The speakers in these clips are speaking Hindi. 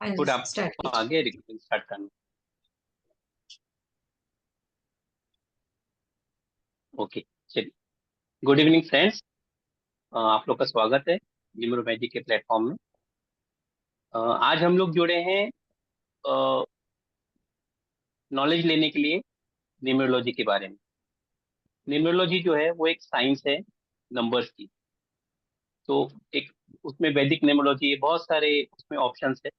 हाँ जी, गुड, आप स्टार्ट कीजिए। आगे रिकॉर्डिंग स्टार्ट करना। ओके, चलिए। गुड इवनिंग फ्रेंड्स, आप लोग का स्वागत है न्यूमरोलॉजी के प्लेटफॉर्म में। आज हम लोग जुड़े हैं नॉलेज लेने के लिए न्यूमरोलॉजी के बारे में। न्यूमरोलॉजी जो है वो एक साइंस है नंबर्स की। तो एक उसमें वैदिक न्यूमरोलॉजी है, बहुत सारे उसमें ऑप्शंस है।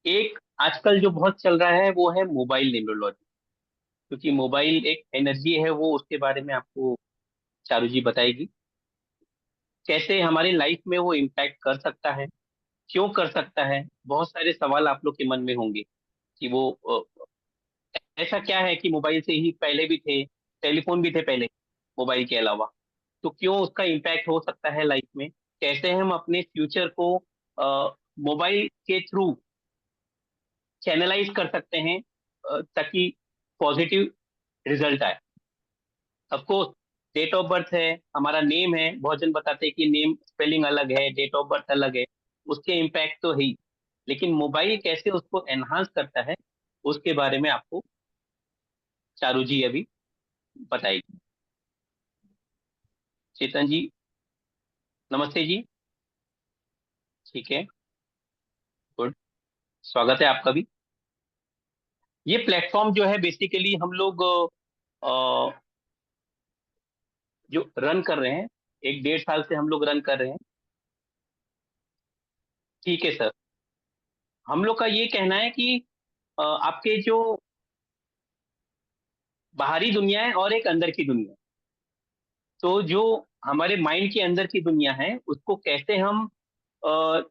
एक आजकल जो बहुत चल रहा है वो है मोबाइल न्यूमरोलॉजी, क्योंकि मोबाइल एक एनर्जी है, वो उसके बारे में आपको चारू जी बताएगी। कैसे हमारी लाइफ में वो इम्पैक्ट कर सकता है, क्यों कर सकता है। बहुत सारे सवाल आप लोग के मन में होंगे कि वो ऐसा क्या है कि मोबाइल से ही पहले भी थे, टेलीफोन भी थे पहले मोबाइल के अलावा, तो क्यों उसका इम्पैक्ट हो सकता है लाइफ में। कैसे हम अपने फ्यूचर को मोबाइल के थ्रू चैनलाइज कर सकते हैं, ताकि पॉजिटिव रिजल्ट आए। ऑफकोर्स डेट ऑफ बर्थ है, हमारा नेम है, बहुत जन बताते हैं कि नेम स्पेलिंग अलग है, डेट ऑफ बर्थ अलग है, उसके इम्पैक्ट तो है ही। लेकिन मोबाइल कैसे उसको एनहांस करता है, उसके बारे में आपको चारू जी अभी बताएगी। चेतन जी, नमस्ते जी। ठीक है, गुड, स्वागत है आपका भी। ये प्लेटफॉर्म जो है बेसिकली हम लोग अ, जो रन कर रहे हैं, 1 डेढ़ साल से हम लोग रन कर रहे हैं। ठीक है सर, हम लोग का ये कहना है कि आपके जो बाहरी दुनिया है और एक अंदर की दुनिया है। तो जो हमारे माइंड के अंदर की दुनिया है उसको कैसे हम अ,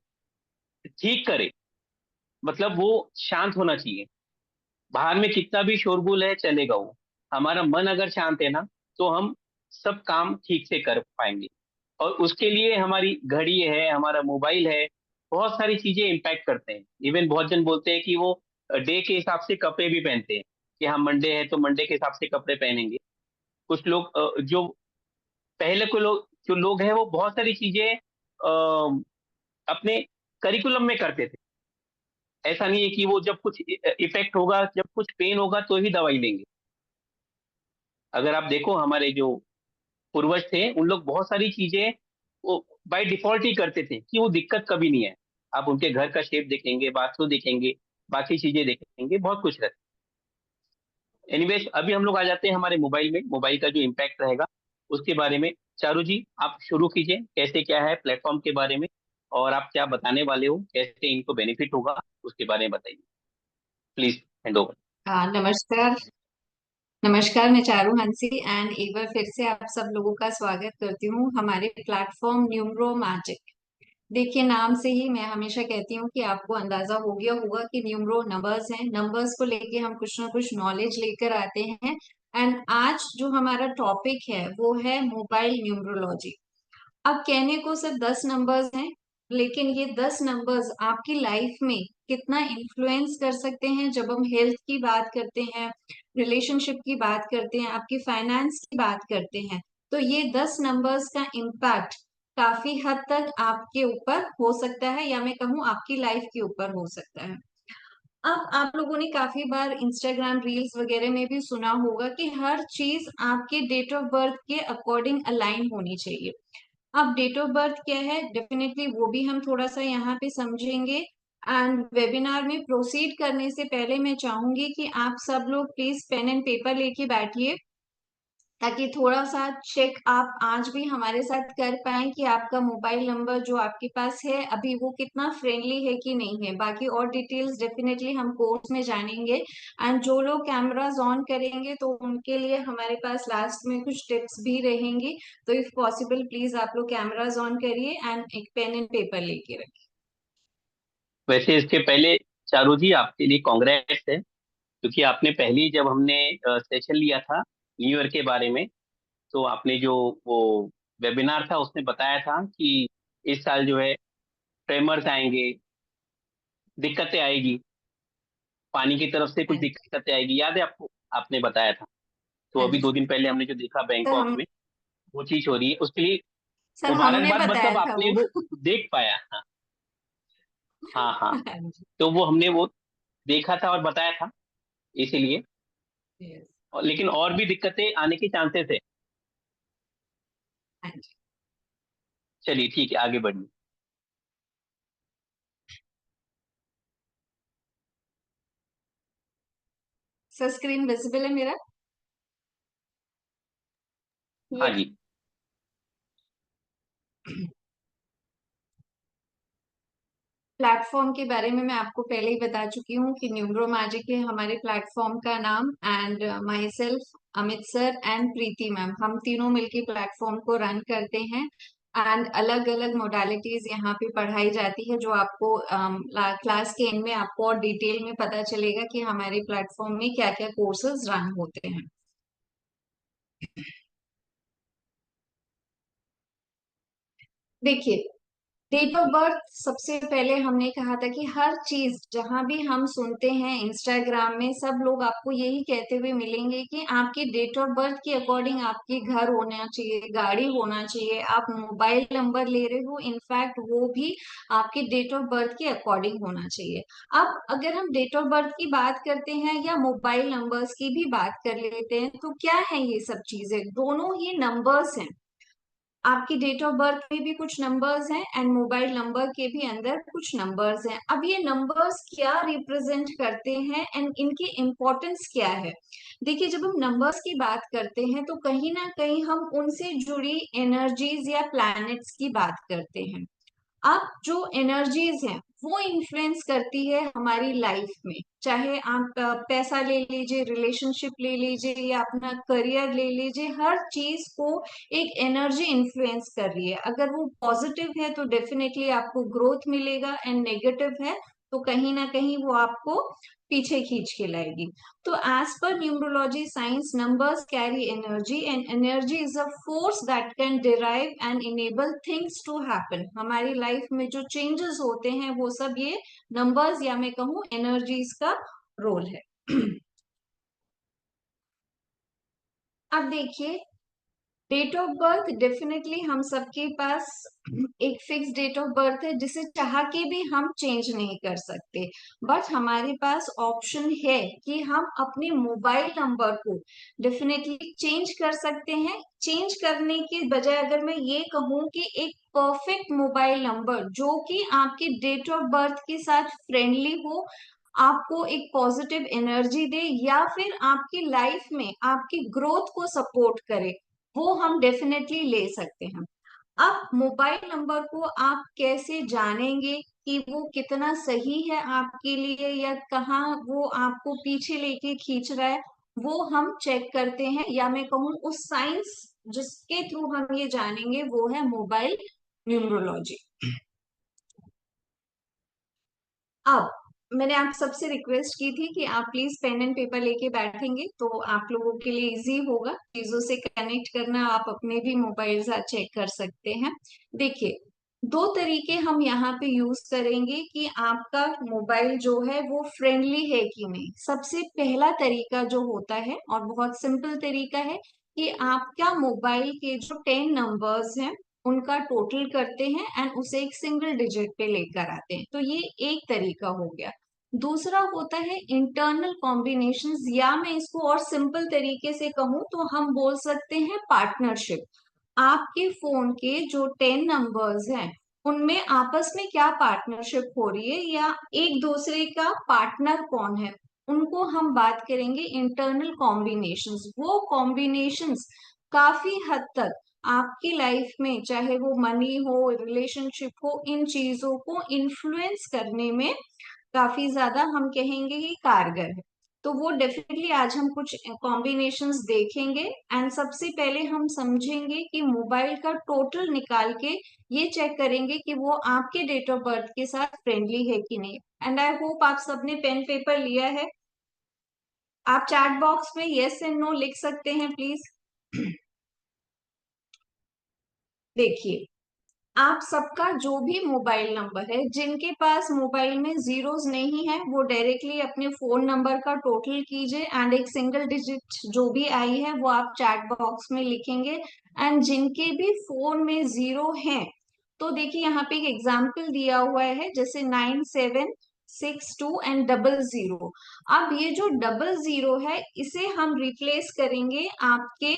ठीक करें, मतलब वो शांत होना चाहिए। बाहर में कितना भी शोरगुल है चलेगा, वो हमारा मन अगर शांत है ना, तो हम सब काम ठीक से कर पाएंगे। और उसके लिए हमारी घड़ी है, हमारा मोबाइल है, बहुत सारी चीजें इम्पैक्ट करते हैं। इवन बहुत जन बोलते हैं कि वो डे के हिसाब से कपड़े भी पहनते हैं, कि हाँ मंडे है तो मंडे के हिसाब से कपड़े पहनेंगे। कुछ लोग जो पहले को लोग जो लोग हैं वो बहुत सारी चीजें अपने करिकुलम में करते थे। ऐसा नहीं है कि वो जब कुछ इफेक्ट होगा, जब कुछ पेन होगा तो ही दवाई लेंगे। अगर आप देखो हमारे जो पूर्वज थे, उन लोग बहुत सारी चीजें वो बाय डिफॉल्ट ही करते थे, कि वो दिक्कत कभी नहीं है। आप उनके घर का शेप देखेंगे, वास्तु देखेंगे, बाकी चीजें देखेंगे, बहुत कुछ रहता है। एनीवेज, अभी हम लोग आ जाते हैं हमारे मोबाइल में, मोबाइल का जो इम्पैक्ट रहेगा उसके बारे में। चारू जी, आप शुरू कीजिए, कैसे क्या है प्लेटफॉर्म के बारे में, और आप क्या बताने वाले हो, कैसे इनको बेनिफिट होगा, उसके बारे में बताइए। Please hand over. हाँ, नमस्कार। नमस्कार, मैं चारू हंसी एंड एक बार फिर से आप सब लोगों का स्वागत करती हूँ हमारे प्लेटफॉर्म न्यूमरो मैजिक। देखिए, नाम से ही मैं हमेशा कहती हूँ कि आपको अंदाजा हो गया होगा कि न्यूमरो नंबर्स हैं। नंबर्स को लेके हम कुछ ना कुछ नॉलेज लेकर आते हैं। एंड आज जो हमारा टॉपिक है वो है मोबाइल न्यूमरोलॉजी। अब कहने को सिर्फ 10 नंबर्स हैं, लेकिन ये 10 नंबर्स आपकी लाइफ में कितना इन्फ्लुएंस कर सकते हैं। जब हम हेल्थ की बात करते हैं, रिलेशनशिप की बात करते हैं, आपकी फाइनेंस की बात करते हैं, तो ये 10 नंबर्स का इम्पैक्ट काफी हद तक आपके ऊपर हो सकता है, या मैं कहूँ आपकी लाइफ के ऊपर हो सकता है। अब आप लोगों ने काफी बार इंस्टाग्राम रील्स वगैरह में भी सुना होगा कि हर चीज आपके डेट ऑफ बर्थ के अकॉर्डिंग अलाइन होनी चाहिए। अब डेट ऑफ बर्थ क्या है, डेफिनेटली वो भी हम थोड़ा सा यहाँ पे समझेंगे। एंड वेबिनार में प्रोसीड करने से पहले मैं चाहूंगी कि आप सब लोग प्लीज पेन एंड पेपर लेके बैठिए, ताकि थोड़ा सा चेक आप आज भी हमारे साथ कर पाएं कि आपका मोबाइल नंबर जो आपके पास है अभी वो कितना फ्रेंडली है कि नहीं है। बाकी और डिटेल्स डेफिनेटली हम कोर्स में जानेंगे। एंड जो लोग कैमरास ऑन करेंगे तो उनके लिए हमारे पास लास्ट में कुछ टिप्स भी रहेंगी। तो इफ पॉसिबल प्लीज आप लोग कैमरास ऑन करिए एंड एक पेन एंड पेपर लेके रखिए। वैसे इसके पहले चारू जी, आपके लिए कांग्रेस है, क्योंकि आपने पहली जब हमने सेशन लिया था न्यू ईयर के बारे में, तो आपने जो वो वेबिनार था उसमें बताया था कि इस साल जो है ट्रेमर्स आएंगे, दिक्कतें आएगी, पानी की तरफ से कुछ हाँ, दिक्कतें आएगी, याद है आपको, आपने बताया था। तो हाँ अभी जी। 2 दिन पहले हमने जो देखा सर बैंकॉक हम में, वो चीज हो रही है, उसके लिए सर हमने मुबारकबाद, बताया मतलब था आपने वो। वो देख पाया। हाँ, हाँ हाँ। हाँ जी। तो वो हमने वो देखा था और बताया था, इसीलिए। यस। लेकिन और भी दिक्कतें आने के चांसेस है। हाँ जी। चलिए ठीक है, आगे बढ़िए। सर स्क्रीन विजिबल है मेरा? हाँ ये जी। प्लेटफॉर्म के बारे में मैं आपको पहले ही बता चुकी हूँ कि न्यूमरो मैजिक है हमारे प्लेटफॉर्म का नाम। And my self, Amit sir and Preeti ma'am, हम तीनों मिलके प्लेटफॉर्म को रन करते हैं। एंड अलग अलग मोडालिटीज यहाँ पे पढ़ाई जाती है, जो आपको क्लास के एंड में आपको और डिटेल में पता चलेगा कि हमारे प्लेटफॉर्म में क्या क्या कोर्सेज रन होते हैं। देखिए, डेट ऑफ बर्थ सबसे पहले हमने कहा था कि हर चीज जहां भी हम सुनते हैं इंस्टाग्राम में, सब लोग आपको यही कहते हुए मिलेंगे कि आपकी डेट ऑफ बर्थ के अकॉर्डिंग आपके घर होना चाहिए, गाड़ी होना चाहिए, आप मोबाइल नंबर ले रहे हो, इनफैक्ट वो भी आपके डेट ऑफ बर्थ के अकॉर्डिंग होना चाहिए। अब अगर हम डेट ऑफ बर्थ की बात करते हैं या मोबाइल नंबर्स की भी बात कर लेते हैं, तो क्या है ये सब चीजें? दोनों ही नंबर्स हैं। आपकी डेट ऑफ बर्थ में भी कुछ नंबर्स हैं एंड मोबाइल नंबर के भी अंदर कुछ नंबर्स हैं। अब ये नंबर्स क्या रिप्रेजेंट करते हैं एंड इनकी इम्पोर्टेंस क्या है? देखिए, जब हम नंबर्स की बात करते हैं तो कहीं ना कहीं हम उनसे जुड़ी एनर्जीज या प्लैनेट्स की बात करते हैं। अब जो एनर्जीज हैं वो इन्फ्लुएंस करती है हमारी लाइफ में। चाहे आप पैसा ले लीजिए, रिलेशनशिप ले लीजिए, या अपना करियर ले लीजिए, हर चीज को एक एनर्जी इन्फ्लुएंस कर रही है। अगर वो पॉजिटिव है तो डेफिनेटली आपको ग्रोथ मिलेगा, एंड नेगेटिव है तो कहीं ना कहीं वो आपको पीछे खींच के लाएगी। तो as per numerology science, numbers carry energy and energy is a force that can derive and enable things to happen। हमारी लाइफ में जो चेंजेस होते हैं वो सब ये नंबर्स या मैं कहूँ एनर्जीज का रोल है। अब देखिए, डेट ऑफ बर्थ डेफिनेटली हम सबके पास एक फिक्स डेट ऑफ बर्थ है जिसे चाह के भी हम चेंज नहीं कर सकते। बट हमारे पास ऑप्शन है कि हम अपने मोबाइल नंबर को डेफिनेटली चेंज कर सकते हैं। चेंज करने के बजाय अगर मैं ये कहूँ कि एक परफेक्ट मोबाइल नंबर जो कि आपके डेट ऑफ बर्थ के साथ फ्रेंडली हो, आपको एक पॉजिटिव एनर्जी दे, या फिर आपकी लाइफ में आपकी ग्रोथ को सपोर्ट करे, वो हम डेफिनेटली ले सकते हैं। अब मोबाइल नंबर को आप कैसे जानेंगे कि वो कितना सही है आपके लिए या कहाँ वो आपको पीछे लेके खींच रहा है, वो हम चेक करते हैं, या मैं कहूँ उस साइंस जिसके थ्रू हम ये जानेंगे वो है मोबाइल न्यूमरोलॉजी। अब मैंने आप सबसे रिक्वेस्ट की थी कि आप प्लीज पेन एंड पेपर लेके बैठेंगे तो आप लोगों के लिए इजी होगा चीजों से कनेक्ट करना। आप अपने भी मोबाइल से चेक कर सकते हैं। देखिए, दो तरीके हम यहाँ पे यूज करेंगे कि आपका मोबाइल जो है वो फ्रेंडली है कि नहीं। सबसे पहला तरीका जो होता है और बहुत सिंपल तरीका है कि आपका मोबाइल के जो 10 नंबर्स हैं उनका टोटल करते हैं एंड उसे एक सिंगल डिजिट पे लेकर आते हैं। तो ये एक तरीका हो गया। दूसरा होता है इंटरनल कॉम्बिनेशंस, या मैं इसको और सिंपल तरीके से कहूँ तो हम बोल सकते हैं पार्टनरशिप। आपके फोन के जो 10 नंबर्स हैं उनमें आपस में क्या पार्टनरशिप हो रही है, या एक दूसरे का पार्टनर कौन है, उनको हम बात करेंगे इंटरनल कॉम्बिनेशंस। वो कॉम्बिनेशंस काफी हद तक आपकी लाइफ में, चाहे वो मनी हो, रिलेशनशिप हो, इन चीजों को इन्फ्लुएंस करने में काफी ज्यादा हम कहेंगे कि कारगर है। तो वो डेफिनेटली आज हम कुछ कॉम्बिनेशंस देखेंगे। एंड सबसे पहले हम समझेंगे कि मोबाइल का टोटल निकाल के ये चेक करेंगे कि वो आपके डेट ऑफ बर्थ के साथ फ्रेंडली है कि नहीं। एंड आई होप आप सबने पेन पेपर लिया है। आप चैट बॉक्स में यस एंड नो लिख सकते हैं प्लीज। देखिए, आप सबका जो भी मोबाइल नंबर है, जिनके पास मोबाइल में जीरोस नहीं है वो डायरेक्टली अपने फोन नंबर का टोटल कीजिए एंड एक सिंगल डिजिट जो भी आई है वो आप चैट बॉक्स में लिखेंगे। एंड जिनके भी फोन में जीरो है तो देखिए यहाँ पे एक एग्जाम्पल दिया हुआ है, जैसे 9762 एंड 00। अब ये जो 00 है इसे हम रिप्लेस करेंगे आपके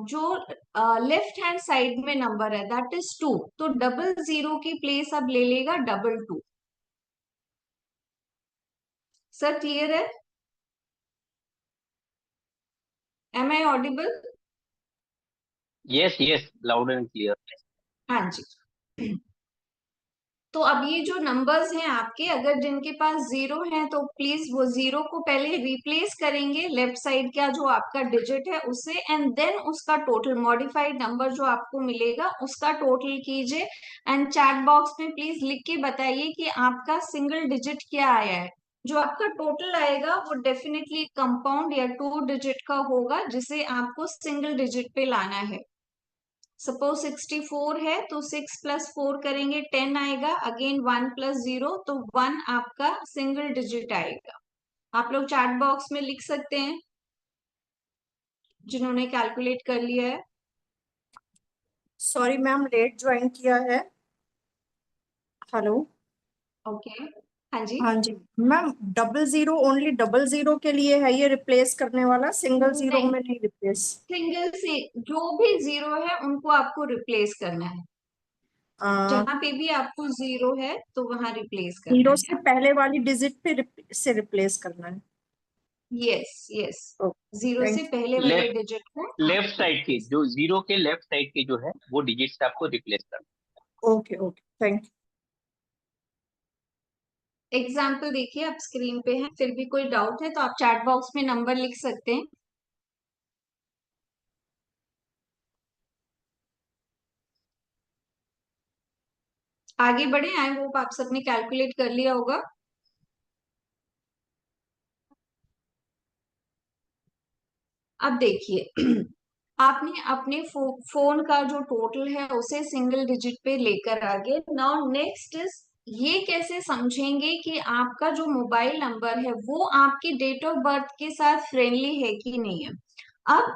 जो लेफ्ट हैंड साइड में नंबर है, दैट इज 2। तो 00 की प्लेस अब ले लेगा 22। सर क्लियर है? Am I audible? Yes yes, loud and clear. हाँ जी। तो अब ये जो नंबर्स हैं आपके, अगर जिनके पास जीरो है तो प्लीज वो जीरो को पहले रिप्लेस करेंगे लेफ्ट साइड का जो आपका डिजिट है उससे, एंड देन उसका टोटल मॉडिफाइड नंबर जो आपको मिलेगा उसका टोटल कीजिए, एंड चैट बॉक्स में प्लीज लिख के बताइए कि आपका सिंगल डिजिट क्या आया है। जो आपका टोटल आएगा वो डेफिनेटली कंपाउंड या 2 डिजिट का होगा, जिसे आपको सिंगल डिजिट पे लाना है। सपोज 64 है तो 6 + 4 करेंगे 10 आएगा, अगेन 1 + 0 तो 1 आपका सिंगल डिजिट आएगा। आप लोग चैट बॉक्स में लिख सकते हैं जिन्होंने कैलकुलेट कर लिया है। सॉरी मैम, लेट ज्वाइन किया है। हेलो। ओके, हाँ जी। हाँ जी मैम, 00 ओनली 00 के लिए है ये रिप्लेस करने वाला, सिंगल जीरो नहीं, में नहीं रिप्लेस। सिंगल से जो भी जीरो है उनको आपको रिप्लेस करना है। जहां पे भी आपको जीरो है तो वहां रिप्लेस करना जीरो है। से पहले वाली डिजिट पे से रिप्लेस करना है। यस यस, जीरो ओके, से थैंक पहले वाले लेफ्ट डिजिट को आप लेफ्ट साइड की, जो जीरो के लेफ्ट साइड की जो है वो डिजिट से आपको रिप्लेस करना you. Okay okay, thank example देखिए आप स्क्रीन पे है, फिर भी कोई डाउट है तो आप चैट बॉक्स में नंबर लिख सकते हैं। आगे बढ़े, आई होप आप सबने कैलकुलेट कर लिया होगा। अब देखिए आपने अपने फोन का जो टोटल है उसे सिंगल डिजिट पे लेकर आ गए। नाउ नेक्स्ट इज, ये कैसे समझेंगे कि आपका जो मोबाइल नंबर है वो आपकी डेट ऑफ बर्थ के साथ फ्रेंडली है कि नहीं है। अब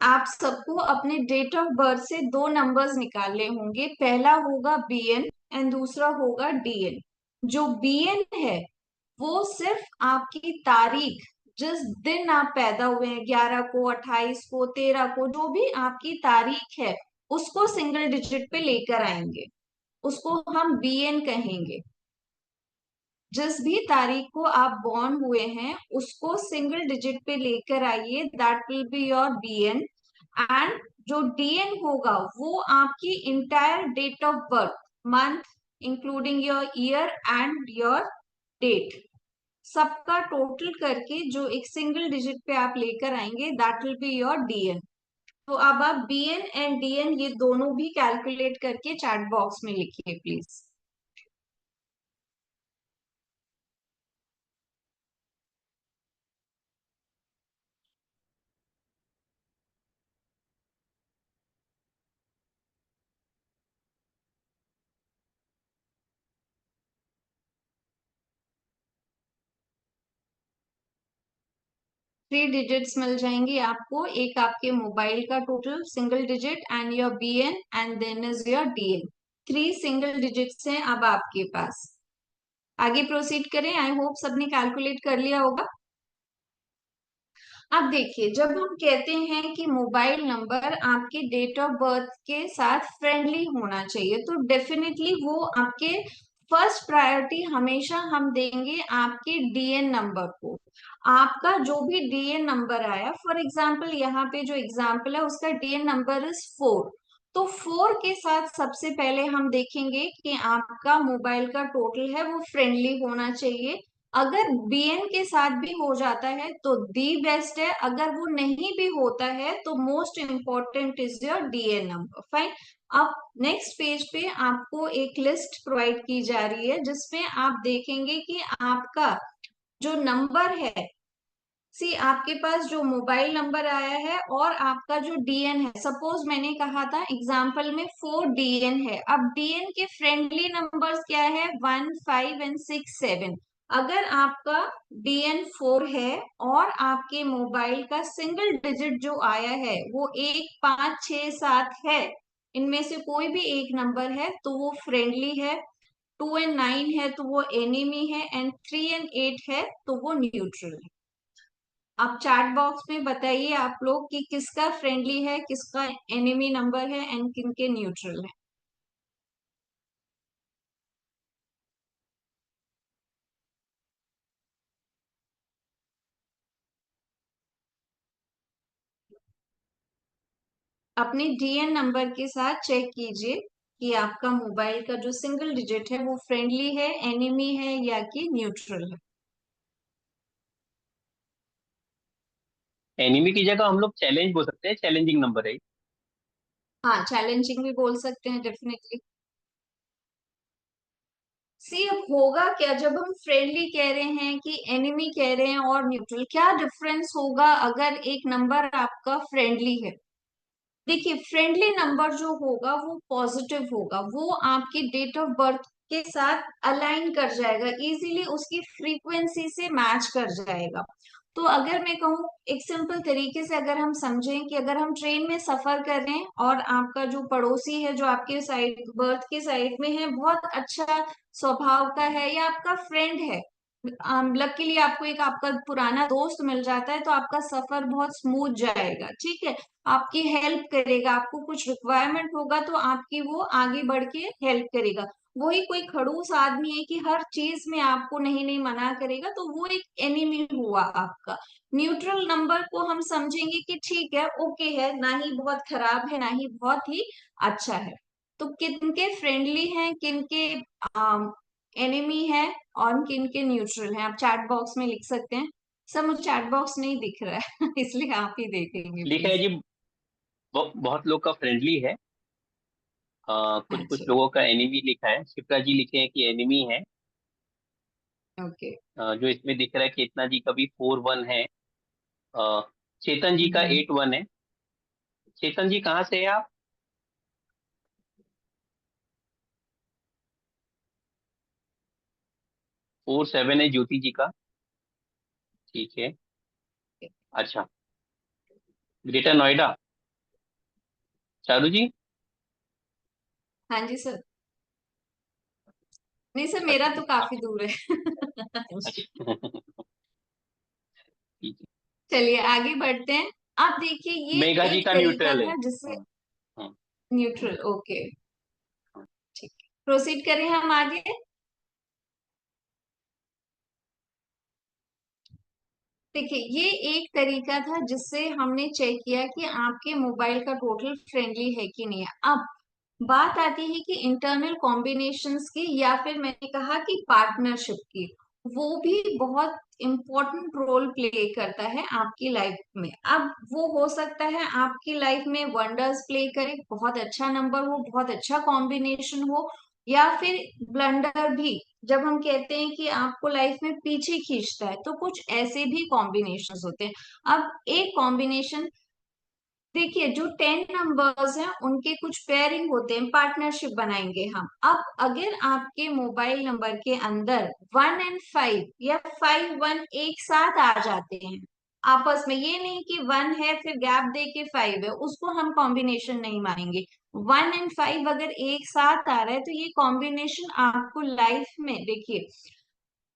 आप सबको अपने डेट ऑफ बर्थ से दो नंबर्स निकालने होंगे, पहला होगा बीएन एंड दूसरा होगा डीएन। जो बीएन है वो सिर्फ आपकी तारीख, जिस दिन आप पैदा हुए हैं, 11 को, 28 को, 13 को, जो भी आपकी तारीख है उसको सिंगल डिजिट पे लेकर आएंगे, उसको हम बीएन कहेंगे। जिस भी तारीख को आप बॉर्न हुए हैं उसको सिंगल डिजिट पे लेकर आइए, that will be your BN. And जो डीएन होगा वो आपकी entire date of birth, month including your year and your date, सबका टोटल करके जो एक सिंगल डिजिट पे आप लेकर आएंगे, that will be your DN. तो अब आप बीएन एंड डीएन ये दोनों भी कैलकुलेट करके चैट बॉक्स में लिखिए प्लीज। 3 डिजिट्स मिल जाएंगी आपको, एक आपके मोबाइल का total single digit and your BN and then is your DN. 3 single digits हैं अब आपके पास। आगे प्रोसीड करें, आई होप सबने कैलकुलेट कर लिया होगा। अब देखिए, जब हम कहते हैं कि मोबाइल नंबर आपके डेट ऑफ बर्थ के साथ फ्रेंडली होना चाहिए, तो डेफिनेटली वो आपके फर्स्ट प्रायोरिटी हमेशा हम देंगे आपके डीएन नंबर को। आपका जो भी डीएन नंबर आया, फॉर एग्जांपल यहाँ पे जो एग्जांपल है उसका डीएन नंबर इज 4, तो 4 के साथ सबसे पहले हम देखेंगे कि आपका मोबाइल का टोटल है वो फ्रेंडली होना चाहिए। अगर बीएन के साथ भी हो जाता है तो दी बेस्ट है, अगर वो नहीं भी होता है तो most important is your DN number. Fine. अब नेक्स्ट पेज पे आपको एक लिस्ट प्रोवाइड की जा रही है जिसमें आप देखेंगे कि आपका जो नंबर है, सी आपके पास जो मोबाइल नंबर आया है और आपका जो डीएन है, सपोज मैंने कहा था एग्जाम्पल में 4 डीएन है। अब डीएन के फ्रेंडली नंबर्स क्या है, 1, 5 एंड 6, 7। अगर आपका डीएन 4 है और आपके मोबाइल का सिंगल डिजिट जो आया है वो 1, 5, 6, 7 है, इनमें से कोई भी एक नंबर है तो वो फ्रेंडली है, 2 एंड 9 है तो वो एनिमी है, एंड 3 एंड 8 है तो वो न्यूट्रल है। आप चैट बॉक्स में बताइए आप लोग कि किसका फ्रेंडली है, किसका एनिमी नंबर है एंड किनके न्यूट्रल है। अपने डीएन नंबर के साथ चेक कीजिए कि आपका मोबाइल का जो सिंगल डिजिट है वो फ्रेंडली है, एनिमी है या कि न्यूट्रल है। एनिमी की जगह हम लोग चैलेंज बोल सकते हैं, चैलेंजिंग नंबर है। हाँ, चैलेंजिंग भी बोल सकते हैं डेफिनेटली। सी अब होगा क्या जब हम फ्रेंडली कह रहे हैं कि एनिमी कह रहे हैं और न्यूट्रल, क्या डिफरेंस होगा अगर एक नंबर आपका फ्रेंडली है। देखिए, फ्रेंडली नंबर जो होगा वो पॉजिटिव होगा, वो आपकी डेट ऑफ बर्थ के साथ अलाइन कर जाएगा, इजीली उसकी फ्रीक्वेंसी से मैच कर जाएगा। तो अगर मैं कहूँ एक सिंपल तरीके से, अगर हम समझें कि अगर हम ट्रेन में सफर कर रहे हैं और आपका जो पड़ोसी है जो आपके साइड बर्थ के साइड में है बहुत अच्छा स्वभाव का है या आपका फ्रेंड है, लकीली आपको एक आपका पुराना दोस्त मिल जाता है तो आपका सफर बहुत स्मूथ जाएगा, ठीक है। आपकी हेल्प करेगा, आपको कुछ रिक्वायरमेंट होगा तो आपकी वो आगे बढ़ के हेल्प करेगा। वही कोई खड़ूस आदमी है कि हर चीज में आपको नहीं नहीं मना करेगा, तो वो एक एनिमी हुआ आपका। न्यूट्रल नंबर को हम समझेंगे कि ठीक है, ओके है, ना ही बहुत खराब है ना ही बहुत ही अच्छा है। तो किनके फ्रेंडली हैं, किनके एनिमी है और किनके न्यूट्रल हैं, आप चैट बॉक्स में लिख सकते हैं। सर मुझे चैट बॉक्स नहीं दिख रहा है इसलिए आप ही देखेंगे लिखा है प्लीज। जी, बहुत लोग का फ्रेंडली है। कुछ कुछ अच्छा, लोगों का एनिमी लिखा है, शिप्रा जी लिखे हैं कि एनिमी है। ओके। जो इसमें दिख रहा है केतना जी का भी 4-1 है। चेतन जी का 8-1 है। चेतन जी कहाँ से है आप? 4-7 है ज्योति जी का। ठीक है। अच्छा, ग्रेटर नोएडा, चारू जी। हाँ जी सर। नहीं सर, मेरा अच्छा तो काफी अच्छा दूर है जी। अच्छा ठीक है। चलिए आगे बढ़ते हैं। आप देखिए, ये मेघा जी एक का तरीका न्यूट्रल है। था जिससे हम्म, न्यूट्रल, ओके, हम्म। ठीक है, प्रोसीड करें हम आगे। देखिए, ये एक तरीका था जिससे हमने चेक किया कि आपके मोबाइल का टोटल फ्रेंडली है कि नहीं है। अब बात आती है कि इंटरनल कॉम्बिनेशंस की या फिर मैंने कहा कि पार्टनरशिप की, वो भी बहुत इम्पोर्टेंट रोल प्ले करता है आपकी लाइफ में। अब वो हो सकता है आपकी लाइफ में वंडर्स प्ले करे, बहुत अच्छा नंबर हो, बहुत अच्छा कॉम्बिनेशन हो, या फिर ब्लंडर भी, जब हम कहते हैं कि आपको लाइफ में पीछे खींचता है, तो कुछ ऐसे भी कॉम्बिनेशंस होते हैं। अब एक कॉम्बिनेशन देखिए, जो 10 नंबर्स हैं उनके कुछ पेयरिंग होते हैं, पार्टनरशिप बनाएंगे हम। अब अगर आपके मोबाइल नंबर के अंदर 1 एंड 5 या 5 1 एक साथ आ जाते हैं आपस में, ये नहीं कि 1 है फिर गैप दे के 5 है, उसको हम कॉम्बिनेशन नहीं मानेंगे। 1 एंड 5 अगर एक साथ आ रहा है तो ये कॉम्बिनेशन आपको लाइफ में देखिए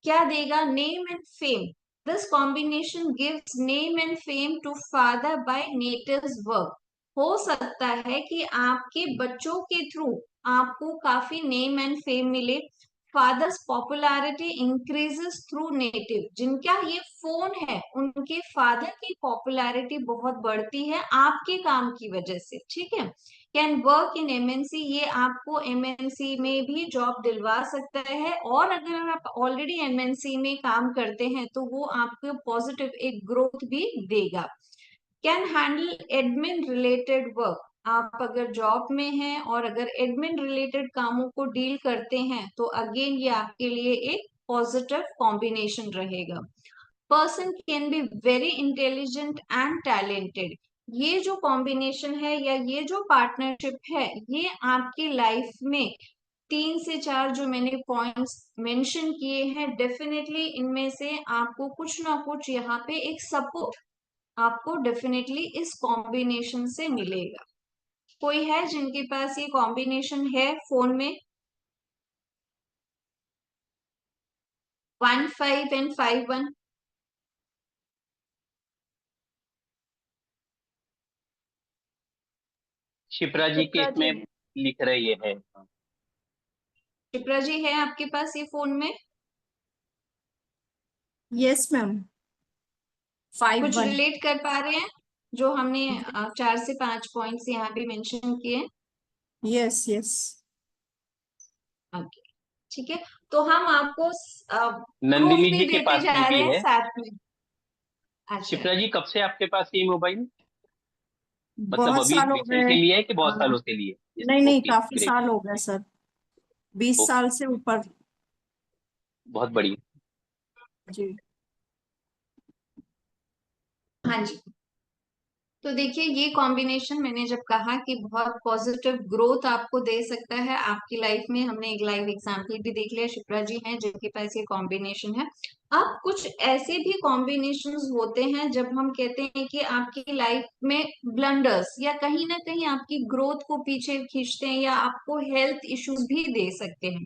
क्या देगा, name and fame. This combination gives name and fame to father by natives work. हो सकता है कि आपके बच्चों के थ्रू आपको काफी नेम एंड फेम मिले। Father's popularity increases through native, जिनका ये फोन है उनके फादर की पॉपुलैरिटी बहुत बढ़ती है आपके काम की वजह से, ठीक है। कैन वर्क इन एमएनसी, ये आपको एमएनसी में भी जॉब दिलवा सकता है, और अगर आप ऑलरेडी एमएनसी में काम करते हैं तो वो आपको पॉजिटिव एक ग्रोथ भी देगा। Can handle admin related work, आप अगर जॉब में हैं और अगर एडमिन रिलेटेड कामों को डील करते हैं तो अगेन ये आपके लिए एक पॉजिटिव कॉम्बिनेशन रहेगा। Person can be very intelligent and talented, ये जो कॉम्बिनेशन है या ये जो पार्टनरशिप है, ये आपकी लाइफ में 3 से 4 जो मैंने पॉइंट्स मेंशन किए हैं, डेफिनेटली इनमें से आपको कुछ ना कुछ यहाँ पे एक सपोर्ट आपको डेफिनेटली इस कॉम्बिनेशन से मिलेगा। कोई है जिनके पास ये कॉम्बिनेशन है फोन में? 15 एंड 51। शिप्रा जी के शिप्रा इसमें जी, लिख रहे ये है। हाँ। शिप्रा जी है आपके पास ये फोन में? यस मैम, कुछ 51। रिलेट कर पा रहे हैं जो हमने 4 से 5 पॉइंट्स यहाँ पे मेंशन किए? Yes yes. ओके, ठीक है। तो हम आपको प्रूफ नंदिनी भी जी के देते पास जा ये रहे भी हैं है। साथ में। अच्छा, शिप्रा जी, कब से आपके पास ये मोबाइल, मतलब बहुत अभी साल हो रिसेंटली गए। लिया है कि बहुत हाँ, सालों से लिए? नहीं नहीं, ओके, काफी ग्रेट। साल हो गए सर, 20 साल से ऊपर। बहुत बढ़िया। जी। हाँ जी। तो देखिए, ये कॉम्बिनेशन मैंने जब कहा कि बहुत पॉजिटिव ग्रोथ आपको दे सकता है आपकी लाइफ में, हमने एक लाइव एग्जांपल भी देख लिया, शिप्रा जी हैं जिनके पास ये कॉम्बिनेशन है। अब कुछ ऐसे भी कॉम्बिनेशंस होते हैं जब हम कहते हैं कि आपकी लाइफ में ब्लंडर्स या कहीं ना कहीं आपकी ग्रोथ को पीछे खींचते हैं या आपको हेल्थ इश्यूज भी दे सकते हैं।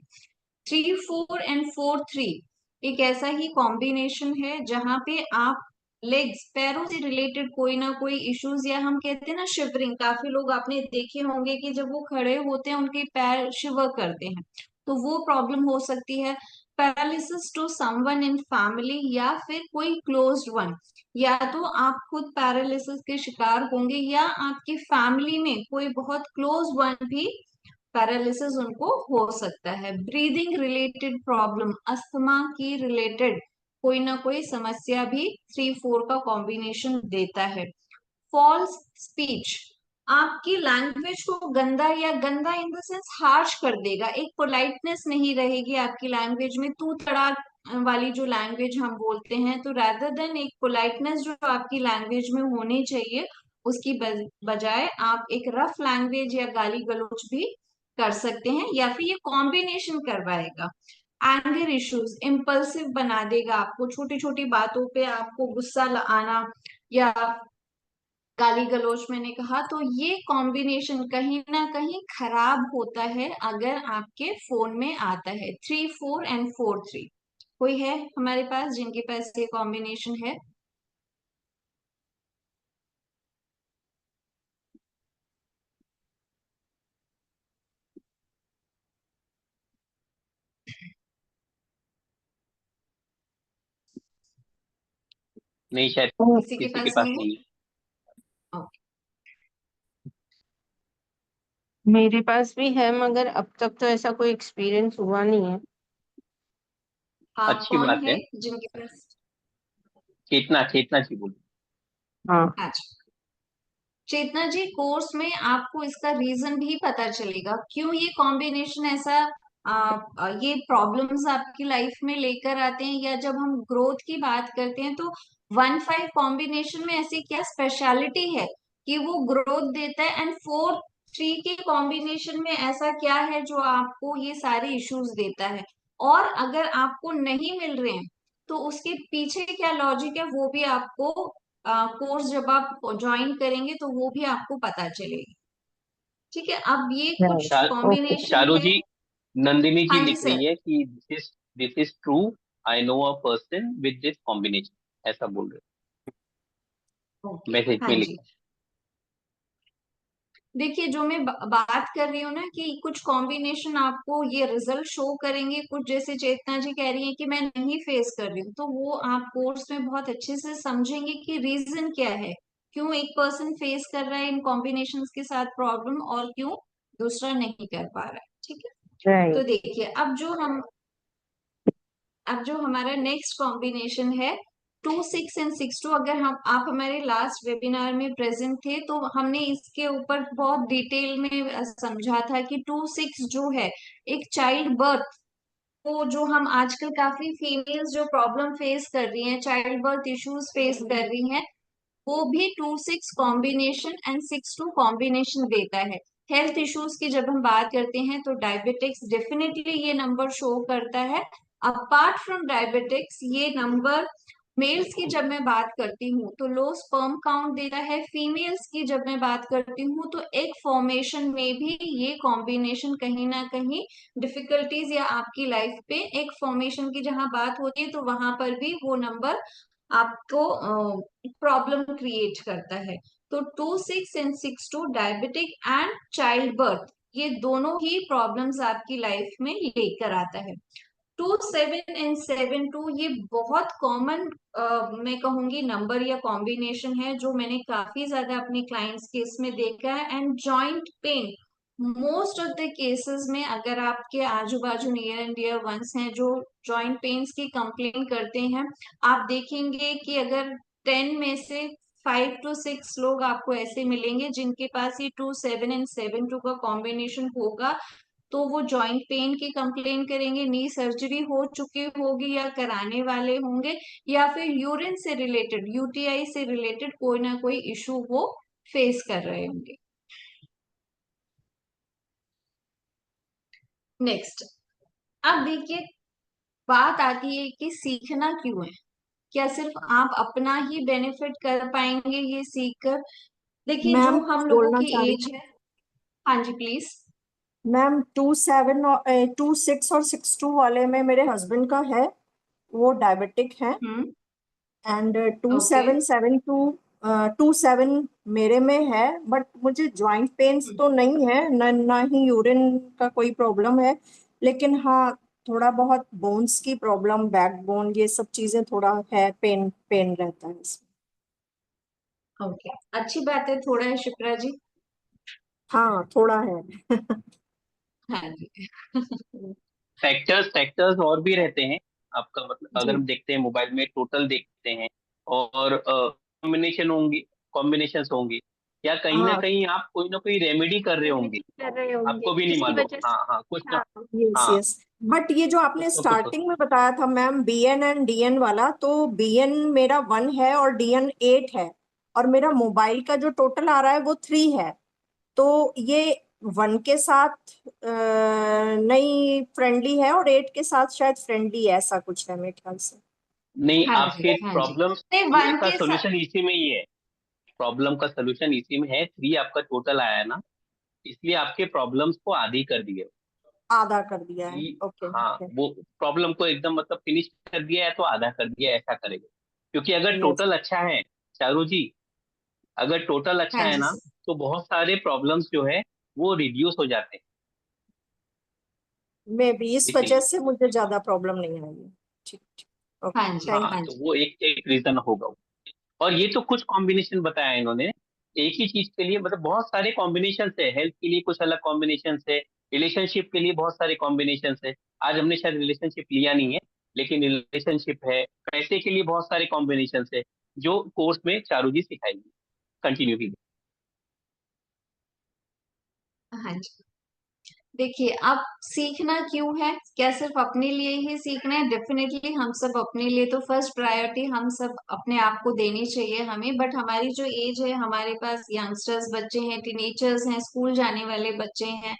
3 4 एंड 4 3 एक ऐसा ही कॉम्बिनेशन है जहां पे आप लेग्स, पैरों से रिलेटेड कोई ना कोई इश्यूज, या हम कहते हैं ना शिवरिंग, काफी लोग आपने देखे होंगे कि जब वो खड़े होते हैं उनके पैर शिवर करते हैं, तो वो प्रॉब्लम हो सकती है। Paralysis to someone in family या फिर कोई क्लोज्ड वन, या तो आप खुद पैरालिसिस के शिकार होंगे या आपकी फैमिली में कोई बहुत क्लोज वन भी पैरालिसिस उनको हो सकता है। ब्रीदिंग रिलेटेड प्रॉब्लम, अस्थमा की रिलेटेड कोई ना कोई समस्या भी 3 4 का कॉम्बिनेशन देता है। फॉल्स स्पीच, आपकी लैंग्वेज को गंदा, या गंदा इन द सेंस हार्श कर देगा, एक पोलाइटनेस नहीं रहेगी आपकी लैंग्वेज में, तू तड़ाक वाली जो लैंग्वेज हम बोलते हैं, तो rather देन एक पोलाइटनेस जो आपकी लैंग्वेज में होनी चाहिए, उसकी बजाय आप एक रफ लैंग्वेज या गाली गलौज भी कर सकते हैं, या फिर ये कॉम्बिनेशन करवाएगा। एंगर इश्यूज, इम्पल्सिव बना देगा आपको, छोटी छोटी बातों पे आपको गुस्सा आना या गाली गलौज मैंने कहा, तो ये कॉम्बिनेशन कहीं ना कहीं खराब होता है अगर आपके फोन में आता है। 3 4 एंड 4 3 कोई है हमारे पास जिनके पास ये कॉम्बिनेशन है? नहीं, शायद किसी के किसी के पास पास नहीं है? नहीं है। ओके। मेरे पास भी है मगर अब तक तो ऐसा कोई एक्सपीरियंस हुआ नहीं है। हाँ, अच्छी कौन बात है है। जिनके पास? चेतना, चेतना जी बोलो। हाँ। अच्छा, चेतना जी, कोर्स में आपको इसका रीजन भी पता चलेगा क्यों ये कॉम्बिनेशन ऐसा ये प्रॉब्लम्स आपकी लाइफ में लेकर आते हैं, या जब हम ग्रोथ की बात करते हैं तो 1 5 कॉम्बिनेशन में ऐसी क्या स्पेशलिटी है कि वो ग्रोथ देता है, एंड 4 3 के कॉम्बिनेशन में ऐसा क्या है जो आपको ये सारे इश्यूज देता है, और अगर आपको नहीं मिल रहे हैं तो उसके पीछे क्या लॉजिक है वो भी आपको कोर्स जब आप ज्वाइन करेंगे तो वो भी आपको पता चलेगी। ठीक है, अब ये कुछ शा, ओके। कॉम्बिनेशन शालू है। जी, नंदिनी जी हाँ जी लिख सर। रही है कि this is true, I know a person with this combination, ऐसा बोल रहे ओके, मैसेज हाँ में जी। लिखा। देखिए, जो मैं बात कर रही हूँ ना कि कुछ कॉम्बिनेशन आपको ये रिजल्ट शो करेंगे, कुछ जैसे चेतना जी कह रही है कि मैं नहीं फेस कर रही हूँ, तो वो आप कोर्स में बहुत अच्छे से समझेंगे कि रीजन क्या है, क्यों एक पर्सन फेस कर रहा है इन कॉम्बिनेशंस के साथ प्रॉब्लम और क्यों दूसरा नहीं कर पा रहा है। ठीक है, तो राइट। देखिए, अब जो हमारा नेक्स्ट कॉम्बिनेशन है 2 6 एंड 6 2, अगर हम आप हमारे लास्ट वेबिनार में प्रेजेंट थे तो हमने इसके ऊपर बहुत डिटेल में समझा था कि 2 6 जो है एक चाइल्ड बर्थ, वो जो हम आजकल काफी फीमेल्स जो प्रॉब्लम फेस कर रही हैं, चाइल्ड बर्थ इश्यूज फेस कर रही हैं, वो भी 2 6 कॉम्बिनेशन एंड 6 2 कॉम्बिनेशन देता है। हेल्थ इश्यूज की जब हम बात करते हैं तो डायबिटिक्स डेफिनेटली ये नंबर शो करता है। अपार्ट फ्रॉम डायबिटिक्स ये नंबर मेल्स की जब मैं बात करती हूँ तो लो स्पर्म काउंट देता है। फीमेल्स की जब मैं बात करती हूँ तो एग फॉर्मेशन में भी ये कॉम्बिनेशन कहीं ना कहीं डिफिकल्टीज या आपकी लाइफ पे एग फॉर्मेशन की जहां बात होती है तो वहां पर भी वो नंबर आपको प्रॉब्लम क्रिएट करता है। तो 2, 6 and 6, 2 diabetic and child birth ये दोनों ही प्रॉब्लम्स आपकी लाइफ में लेकर आता है। 2, 7 एंड 7, 2 ये बहुत कॉमन मैं कहूंगी नंबर या कॉम्बिनेशन है जो मैंने काफी ज्यादा अपने क्लाइंट्स केस में देखा है। And joint pain most of the cases में अगर आपके आजू बाजू नियर एंड डियर वंस हैं जो जॉइंट पेन्स की कंप्लेन करते हैं, आप देखेंगे कि अगर 10 में से 5 to 6 लोग आपको ऐसे मिलेंगे जिनके पास ये 2, 7 एंड 7, 2 का कॉम्बिनेशन होगा। तो वो जॉइंट पेन की कंप्लेन करेंगे, नी सर्जरी हो चुकी होगी या कराने वाले होंगे, या फिर यूरिन से रिलेटेड यूटीआई से रिलेटेड कोई ना कोई इशू वो फेस कर रहे होंगे। नेक्स्ट, अब देखिए बात आती है कि सीखना क्यों है। क्या सिर्फ आप अपना ही बेनिफिट कर पाएंगे ये सीख कर? देखिए जो मैम हम लोगों बोलना की चाह रही एज है। हाँ जी प्लीज। मैम 2, 7 और 2, 6 और 6, 2 वाले में मेरे हस्बैंड का है, वो डायबिटिक है। Hmm. And two okay. Seven seven two 2, 7 मेरे में है, बट मुझे जॉइंट पेन्स तो नहीं है, ना ही यूरिन का कोई प्रॉब्लम है। लेकिन हाँ, थोड़ा बहुत बोन्स की प्रॉब्लम, बैक बोन, ये सब चीजें थोड़ा है, पेन पेन रहता है इसमें। ओके, अच्छी बात है, थोड़ा है शिप्रा जी। हाँ थोड़ा है। हाँ जी। फैक्टर्स फैक्टर्स और भी रहते हैं आपका, मतलब अगर जी हम देखते हैं मोबाइल में टोटल देखते हैं और कॉम्बिनेशन होंगे, या कहीं ना हाँ, कहीं आप कोई ना कोई रेमेडी कर रहे होंगे, रेमेडी कर रहे होंगे आपको भी नहीं जिसकी मालूम। वजह हाँ से। हाँ, कुछ ना। हाँ। यस हाँ, यस। बट ये जो कुछ आपने ना कुछ स्टार्टिंग में बताया था मैम, बीएन एंड डीएन वाला, तो बीएन मेरा 1 है और डीएन 8 है, और मेरा मोबाइल का जो टोटल आ रहा है वो 3 है। तो ये 1 के साथ नहीं फ्रेंडली है, और 8 के साथ शायद फ्रेंडली है, ऐसा कुछ है मेरे ख्याल से। नहीं, हाँ जी। आपके हाँ जी। प्रॉब्लम्स नहीं, ये वन का के साथ। सोल्यूशन इसी में ही है। प्रॉब्लम का सोल्यूशन इसी में है, 3 आपका टोटल आया है ना, इसलिए आपके प्रॉब्लम्स को आधी कर दिए। आधा कर दिया है, कि ओके हाँ, ओके। वो प्रॉब्लम को एकदम मतलब फिनिश कर दिया है तो आधा कर दिया है, ऐसा करेगा। क्योंकि अगर यस। टोटल अच्छा है, चारू जी, अगर टोटल अच्छा हाँ है जी ना, सर। तो बहुत सारे प्रॉब्लम्स जो है वो रिड्यूस हो जाते हैं। मे बी इस वजह इसीलिए से मुझे ज्यादा प्रॉब्लम नहीं आई है। ठीक ठीक, ओके, हाँ जी। थैंक हाँ, हाँ तो जी। वो एक एक रीजन होगा। और ये तो कुछ कॉम्बिनेशन बताया इन्होंने, एक ही चीज के लिए मतलब बहुत सारे कॉम्बिनेशन है। हेल्थ के लिए कुछ अलग कॉम्बिनेशन है, रिलेशनशिप के लिए बहुत सारे कॉम्बिनेशन है। आज हमने शायद रिलेशनशिप लिया नहीं है, लेकिन रिलेशनशिप है। पैसे के लिए बहुत सारे कॉम्बिनेशन है, जो कोर्स में चारू जी सिखाएंगे। कंटिन्यू कीजिए। हाँ जी। देखिए अब सीखना क्यों है, क्या सिर्फ अपने लिए ही सीखना है? डेफिनेटली हम सब अपने लिए तो फर्स्ट प्रायोरिटी हम सब अपने आप को देनी चाहिए हमें। बट हमारी जो एज है, हमारे पास यंगस्टर्स बच्चे हैं, टीनेजर्स हैं, स्कूल जाने वाले बच्चे हैं,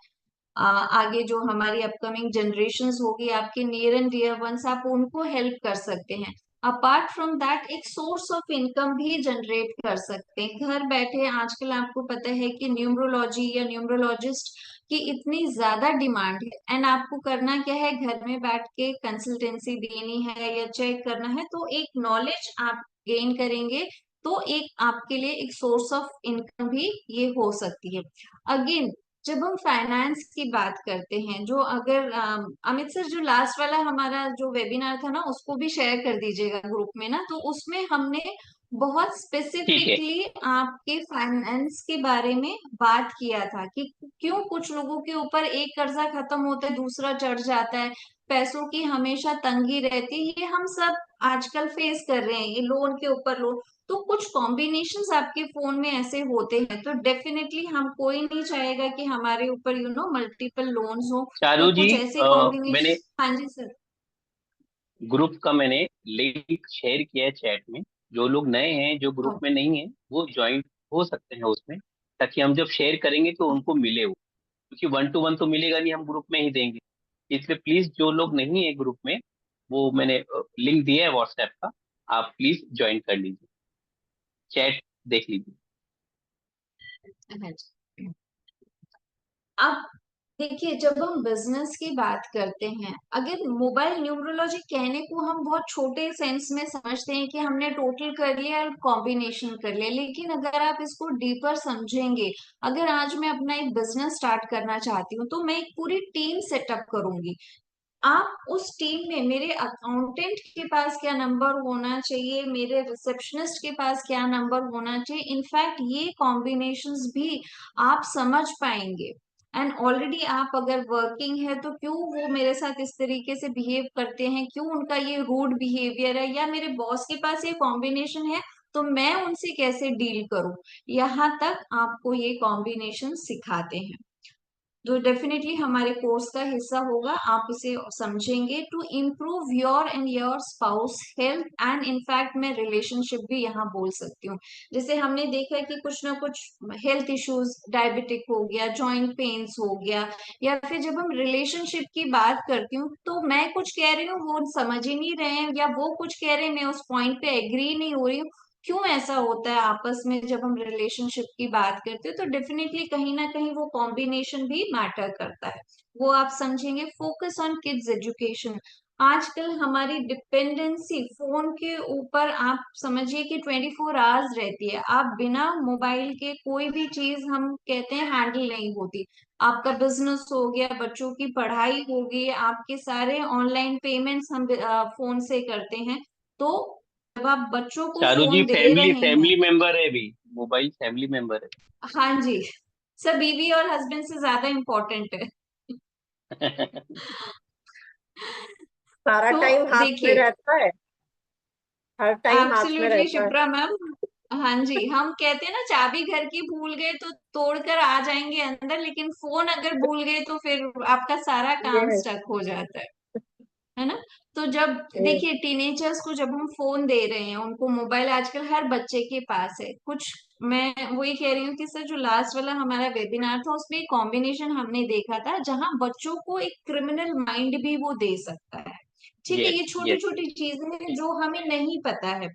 आगे जो हमारी अपकमिंग जनरेशन्स होगी, आपके नियर एंड डियर वंस, आप उनको हेल्प कर सकते हैं। अपार्ट फ्रॉम दैट एक सोर्स ऑफ इनकम भी जनरेट कर सकते हैं घर बैठे। आजकल आपको पता है कि न्यूमरोलॉजी या न्यूमरोलॉजिस्ट की इतनी ज्यादा डिमांड है, एंड आपको करना क्या है, घर में बैठ के कंसल्टेंसी देनी है या चेक करना है, तो एक नॉलेज आप गेन करेंगे। तो एक आपके लिए एक सोर्स ऑफ इनकम भी ये हो सकती है। अगेन जब हम फाइनेंस की बात करते हैं, जो अगर अमित सर जो लास्ट वाला हमारा जो वेबिनार था ना उसको भी शेयर कर दीजिएगा ग्रुप में ना, तो उसमें हमने बहुत ठीक है। स्पेसिफिकली आपके फाइनेंस के बारे में बात किया था कि क्यों कुछ लोगों के ऊपर एक कर्जा खत्म होता है दूसरा चढ़ जाता है, पैसों की हमेशा तंगी रहती है। ये हम सब आजकल फेस कर रहे हैं, ये लोन के ऊपर लोन। तो कुछ कॉम्बिनेशंस आपके फोन में ऐसे होते हैं, तो डेफिनेटली हम कोई नहीं चाहेगा कि हमारे ऊपर मल्टीपल लोन्स हो। तो चारू जी, कुछ ऐसे मैंने कॉम्बिनेशन। हाँ जी सर। ग्रुप का मैंने लिंक शेयर किया है चैट में। जो लोग नए हैं, जो ग्रुप में नहीं है, वो ज्वाइन हो सकते हैं उसमें, ताकि हम जब शेयर करेंगे तो उनको मिले वो। क्योंकि 1 to 1 तो मिलेगा नहीं, हम ग्रुप में ही देंगे। इसलिए प्लीज जो लोग नहीं है ग्रुप में, वो मैंने लिंक दिया है व्हाट्सएप का, आप प्लीज ज्वाइन कर लीजिए, चैट देख लीजिए। हाँ जी। अब देखिए, जब हम बिजनेस की बात करते हैं, अगर मोबाइल न्यूमरोलॉजी कहने को हम बहुत छोटे सेंस में समझते हैं कि हमने टोटल कर लिया और कॉम्बिनेशन कर लिया, लेकिन अगर आप इसको डीपर समझेंगे, अगर आज मैं अपना एक बिजनेस स्टार्ट करना चाहती हूँ तो मैं एक पूरी टीम सेटअप करूंगी। आप उस टीम में मेरे अकाउंटेंट के पास क्या नंबर होना चाहिए, मेरे रिसेप्शनिस्ट के पास क्या नंबर होना चाहिए, इनफैक्ट ये कॉम्बिनेशंस भी आप समझ पाएंगे। एंड ऑलरेडी आप अगर वर्किंग है तो क्यों वो मेरे साथ इस तरीके से बिहेव करते हैं, क्यों उनका ये रूड बिहेवियर है, या मेरे बॉस के पास ये कॉम्बिनेशन है तो मैं उनसे कैसे डील करूं, यहाँ तक आपको ये कॉम्बिनेशन सिखाते हैं। जो डेफिनेटली हमारे कोर्स का हिस्सा होगा, आप इसे समझेंगे to improve your and your spouse health and in fact मैं रिलेशनशिप भी यहाँ बोल सकती हूँ। जैसे हमने देखा है कि कुछ ना कुछ हेल्थ इश्यूज, डायबिटिक हो गया, जॉइंट पेन्स हो गया, या फिर जब हम रिलेशनशिप की बात करती हूँ तो मैं कुछ कह रही हूँ वो समझ ही नहीं रहे हैं, या वो कुछ कह रहे हैं मैं उस पॉइंट पे एग्री नहीं हो रही हूँ। क्यों ऐसा होता है आपस में जब हम रिलेशनशिप की बात करते हैं, तो डेफिनेटली कहीं ना कहीं वो कॉम्बिनेशन भी मैटर करता है। वो आप समझेंगे। Focus on kids education. आजकल हमारी डिपेंडेंसी फोन के ऊपर आप समझिए कि 24 आवर्स रहती है। आप बिना मोबाइल के कोई भी चीज हम कहते हैं हैंडल नहीं होती। आपका बिजनेस हो गया, बच्चों की पढ़ाई हो गई, आपके सारे ऑनलाइन पेमेंट्स हम फोन से करते हैं। तो जब आप बच्चों को चारू जी, फोन दे फैमिली रहे हैं, फैमिली मेंबर है भी, मोबाइल फैमिली मेंबर हाँ जी, सब बीवी और हस्बैंड से ज्यादा इम्पोर्टेंट है। है। सारा तो टाइम हाथ में देखिए, रहता है, हर टाइम हाथ में एब्सोल्युटली रहता है। शिप्रा मैम। हाँ जी, हम कहते हैं ना चाबी घर की भूल गए तो तोड़कर आ जाएंगे अंदर, लेकिन फोन अगर भूल गए तो फिर आपका सारा काम ये स्टक हो जाता है ना। तो जब ये देखिए टीनेजर्स को जब हम फोन दे रहे हैं, उनको मोबाइल आजकल हर बच्चे के पास है। कुछ मैं वही कह रही हूँ कि सर जो लास्ट वाला हमारा वेबिनार था उसमें एक कॉम्बिनेशन हमने देखा था जहां बच्चों को एक क्रिमिनल माइंड भी वो दे सकता है। ठीक है, यस ये छोटी यस। छोटी चीजें हैं जो हमें नहीं पता है।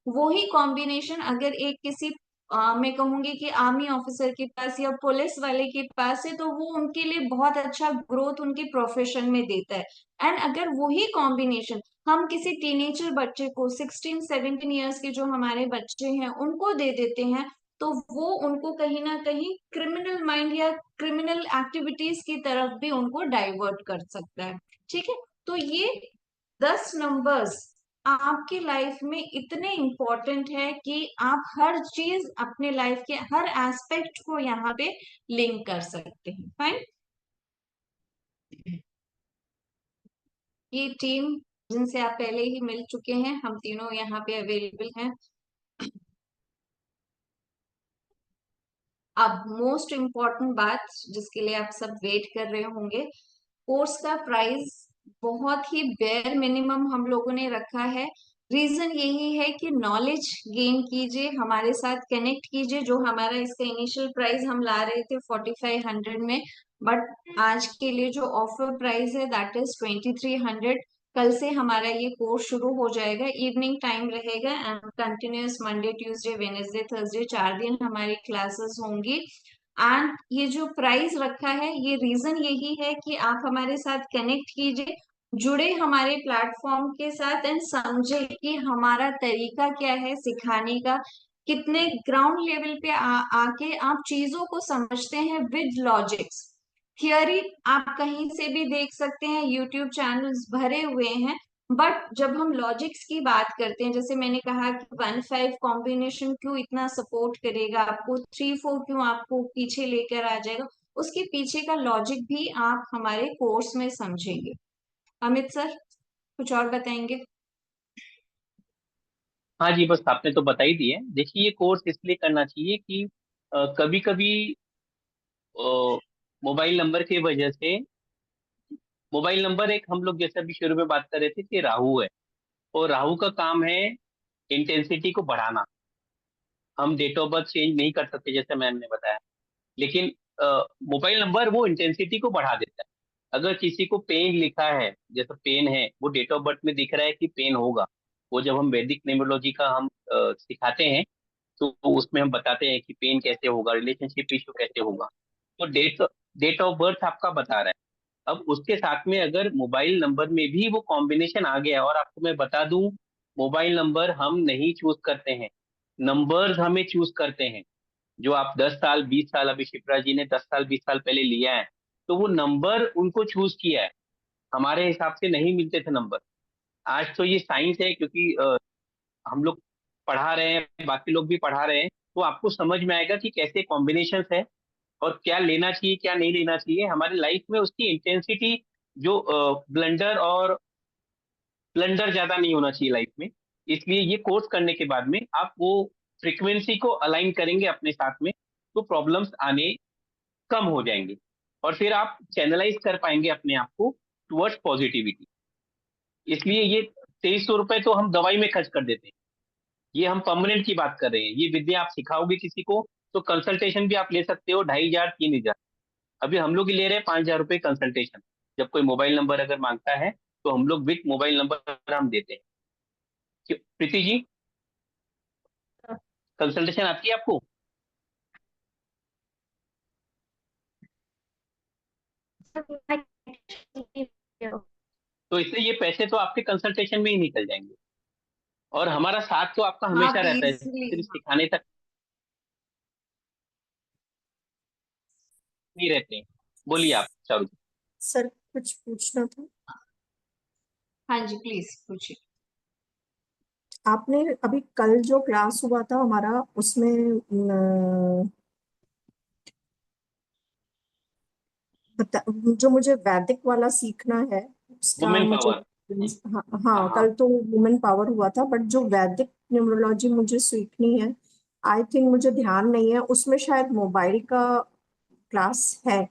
वही कॉम्बिनेशन अगर एक किसी मैं कहूंगी कि आर्मी ऑफिसर के पास या पुलिस वाले के पास है तो वो उनके लिए बहुत अच्छा ग्रोथ उनके प्रोफेशन में देता है। एंड अगर वही कॉम्बिनेशन हम किसी टीनेजर बच्चे को, 16-17 ईयर्स के जो हमारे बच्चे हैं उनको दे देते हैं, तो वो उनको कहीं ना कहीं क्रिमिनल माइंड या क्रिमिनल एक्टिविटीज की तरफ भी उनको डाइवर्ट कर सकता है। ठीक है, तो ये 10 नंबर्स आपकी लाइफ में इतने इंपॉर्टेंट है कि आप हर चीज अपने लाइफ के हर एस्पेक्ट को यहाँ पे लिंक कर सकते हैं। फाइन। ये टीम जिनसे आप पहले ही मिल चुके हैं, हम तीनों यहाँ पे अवेलेबल हैं। अब मोस्ट इम्पॉर्टेंट बात जिसके लिए आप सब वेट कर रहे होंगे, कोर्स का प्राइस बहुत ही बेयर मिनिमम हम लोगों ने रखा है। रीजन यही है कि नॉलेज गेन कीजिए, हमारे साथ कनेक्ट कीजिए। जो हमारा इसका इनिशियल प्राइस हम ला रहे थे 4500 में, बट आज के लिए जो ऑफर प्राइस है दैट इज 2300। कल से हमारा ये कोर्स शुरू हो जाएगा, इवनिंग टाइम रहेगा and continuous Monday Tuesday Wednesday Thursday 4 दिन हमारी क्लासेस होंगी। एंड ये जो प्राइस रखा है, ये रीजन यही है कि आप हमारे साथ कनेक्ट कीजिए, जुड़े हमारे प्लेटफॉर्म के साथ एंड समझे कि हमारा तरीका क्या है सिखाने का, कितने ग्राउंड लेवल पे आके आप चीजों को समझते हैं विद लॉजिक्स। थियोरी आप कहीं से भी देख सकते हैं, यूट्यूब चैनल्स भरे हुए हैं, बट जब हम लॉजिक्स की बात करते हैं, जैसे मैंने कहा कि 1-5 कॉम्बिनेशन क्यों इतना सपोर्ट करेगा आपको, 3-4 क्यों आपको पीछे लेकर आ जाएगा, उसके पीछे का लॉजिक भी आप हमारे कोर्स में समझेंगे। अमित सर कुछ और बताएंगे? हाँ जी, बस आपने तो बता ही दिया है। देखिए, ये कोर्स इसलिए करना चाहिए कि कभी कभी मोबाइल नंबर की वजह से, मोबाइल नंबर एक, हम लोग जैसे अभी शुरू में बात कर रहे थे कि राहु है, और राहु का काम है इंटेंसिटी को बढ़ाना। हम डेट ऑफ बर्थ चेंज नहीं कर सकते जैसे मैम ने बताया, लेकिन मोबाइल नंबर वो इंटेंसिटी को बढ़ा देता है। अगर किसी को पेन लिखा है, जैसे पेन है, वो डेट ऑफ बर्थ में दिख रहा है कि पेन होगा, वो जब हम वैदिक न्यूमरोलॉजी का हम सिखाते हैं, तो उसमें हम बताते हैं कि पेन कैसे होगा, रिलेशनशिप इशू कैसे होगा। तो डेट ऑफ बर्थ आपका बता रहा है। अब उसके साथ में अगर मोबाइल नंबर में भी वो कॉम्बिनेशन आ गया, और आपको मैं बता दूं, मोबाइल नंबर हम नहीं चूज करते हैं, नंबर्स हमें चूज करते हैं। जो आप 10 साल 20 साल, अभी शिप्रा जी ने 10 साल 20 साल पहले लिया है, तो वो नंबर उनको चूज किया है। हमारे हिसाब से नहीं मिलते थे नंबर। आज तो ये साइंस है, क्योंकि हम लोग पढ़ा रहे हैं, बाकी लोग भी पढ़ा रहे हैं, तो आपको समझ में आएगा कि कैसे कॉम्बिनेशन है और क्या लेना चाहिए क्या नहीं लेना चाहिए हमारी लाइफ में। उसकी इंटेंसिटी जो ब्लंडर और ब्लंडर ज्यादा नहीं होना चाहिए लाइफ में। इसलिए ये कोर्स करने के बाद में आप वो फ्रीक्वेंसी को अलाइन करेंगे अपने साथ में, तो प्रॉब्लम्स आने कम हो जाएंगे, और फिर आप चैनलाइज कर पाएंगे अपने आप को टुवर्ड्स पॉजिटिविटी। इसलिए ये 2300 रुपए तो हम दवाई में खर्च कर देते हैं, ये हम परमानेंट की बात कर रहे हैं। ये विद्या आप सिखाओगे किसी को, तो कंसल्टेशन भी आप ले सकते हो 2500 3000। अभी हम लोग ही ले रहे हैं 5000 रुपए कंसल्टेशन। जब कोई मोबाइल नंबर अगर मांगता है, तो हम लोग विथ मोबाइल नंबर हम देते हैं। प्रीति जी, कंसल्टेशन आती है आपको? तो इससे ये पैसे तो आपके कंसल्टेशन में ही निकल जाएंगे, और हमारा साथ तो आपका हमेशा आप रहता है, इजीली, सिर्फ सिखाने तक नहीं रहते हैं। बोलिए आप चारू जी। सर कुछ पूछना था। हाँ जी प्लीज पूछिए। आपने अभी कल जो क्लास हुआ था हमारा, उसमें जो मुझे वैदिक वाला सीखना है उसका वुमेन मुझे, पावर। हाँ हाँ, हाँ, कल तो वुमेन पावर हुआ था, बट जो वैदिक न्यूमरोलॉजी मुझे सीखनी है, आई थिंक मुझे ध्यान नहीं है उसमें, शायद मोबाइल का क्लास है,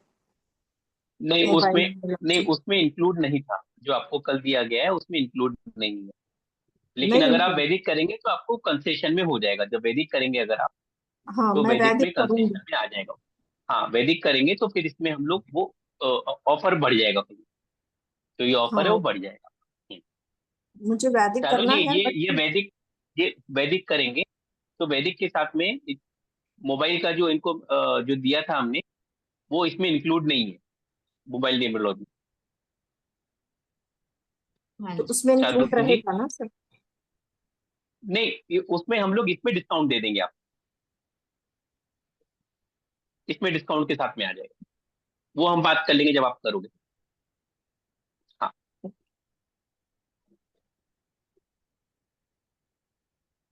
नहीं मोबाइल उसमें, नहीं न्यूमरोलॉजी। उसमें इंक्लूड नहीं था। जो आपको कल दिया गया है उसमें इंक्लूड नहीं है। लेकिन नहीं अगर आप include। वैदिक करेंगे तो आपको कंसेशन में हो जाएगा। जब वैदिक करेंगे अगर आप, हाँ, तो मैं वैदिक वैदिक में करूंगी। कंसेशन में आ जाएगा। हाँ, वैदिक करेंगे तो फिर इसमें हम लोग वो ऑफर बढ़ जाएगा फिर। तो ये ऑफर है वो हाँ, बढ़ जाएगा। मुझे वैदिक चलो करना है, बट ये वैदिक, ये वैदिक करेंगे, तो वैदिक के साथ में मोबाइल का जो इनको जो दिया था हमने, वो इसमें इंक्लूड नहीं है, मोबाइल न्यूमरोलॉजी। हाँ तो जी। उसमें चालू इंक्लूड जी, रहेगा ना सर? नहीं उसमें हम लोग इसमें डिस्काउंट दे देंगे आप, इसमें डिस्काउंट के साथ में आ जाएगा। वो हम बात कर लेंगे जब आप करोगे। हाँ।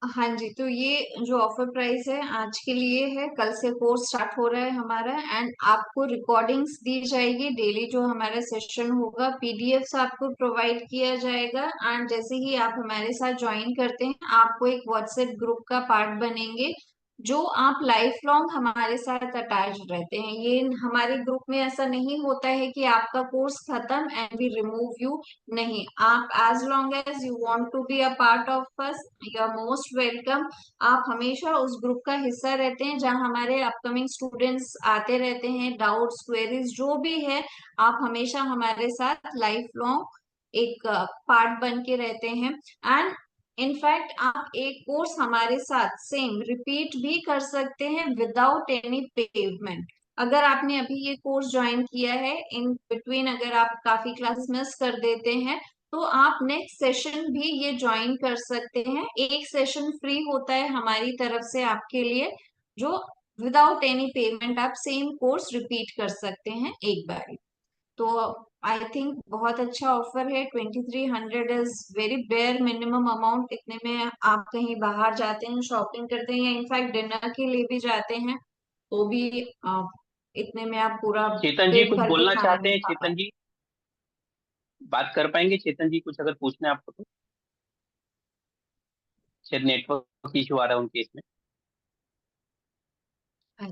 हाँ जी, तो ये जो ऑफर प्राइस है आज के लिए है, कल से कोर्स स्टार्ट हो रहा है हमारा, एंड आपको रिकॉर्डिंग्स दी जाएगी डेली, जो हमारा सेशन होगा पीडीएफ्स आपको प्रोवाइड किया जाएगा। एंड जैसे ही आप हमारे साथ ज्वाइन करते हैं, आपको एक व्हाट्सएप ग्रुप का पार्ट बनेंगे, जो आप लाइफ लॉन्ग हमारे साथ अटैच रहते हैं। ये हमारे ग्रुप में ऐसा नहीं होता है कि आपका कोर्स खत्म एंड वी रिमूव यू, नहीं, आप as long as you want to be a part of us, you are most welcome. आप हमेशा उस ग्रुप का हिस्सा रहते हैं, जहां हमारे अपकमिंग स्टूडेंट्स आते रहते हैं, डाउट्स क्वेरीज जो भी है, आप हमेशा हमारे साथ लाइफ लॉन्ग एक पार्ट बन के रहते हैं। एंड इनफैक्ट आप एक कोर्स हमारे साथ सेम रिपीट भी कर सकते हैं विदाउट एनी पेमेंट। अगर आपने अभी ये कोर्स ज्वाइन किया है, इन बिटवीन अगर आप काफी क्लासेस मिस कर देते हैं, तो आप नेक्स्ट सेशन भी ये ज्वाइन कर सकते हैं। एक सेशन फ्री होता है हमारी तरफ से आपके लिए, जो विदाउट एनी पेमेंट आप सेम कोर्स रिपीट कर सकते हैं एक बार। तो आई थिंक बहुत अच्छा ऑफर है। 2300 is very bare minimum amount. इतने में आप कहीं बाहर जाते हैं, शॉपिंग करते हैं, या इनफैक्ट डिनर के लिए भी जाते हैं, तो भी इतने में आप पूरा चेतन जी पेट कुछ भर के बोलना खाना चाहते नहीं हैं? खा चेतन पाए। जी बात कर पाएंगे? चेतन जी कुछ अगर पूछना है आपको तो, शायद नेटवर्क इशू आ रहा है उनके इसमें।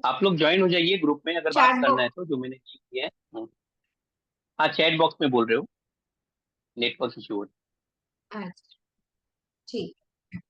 आप लोग ज्वाइन हो जाइए ग्रुप में, अगर बात चैट करना है बॉक्स। तो, जो मैंने किया है। हाँ, चैट बॉक्स में बोल रहे हो, नेटवर्क इशू हो रहा अच्छा, ठीक।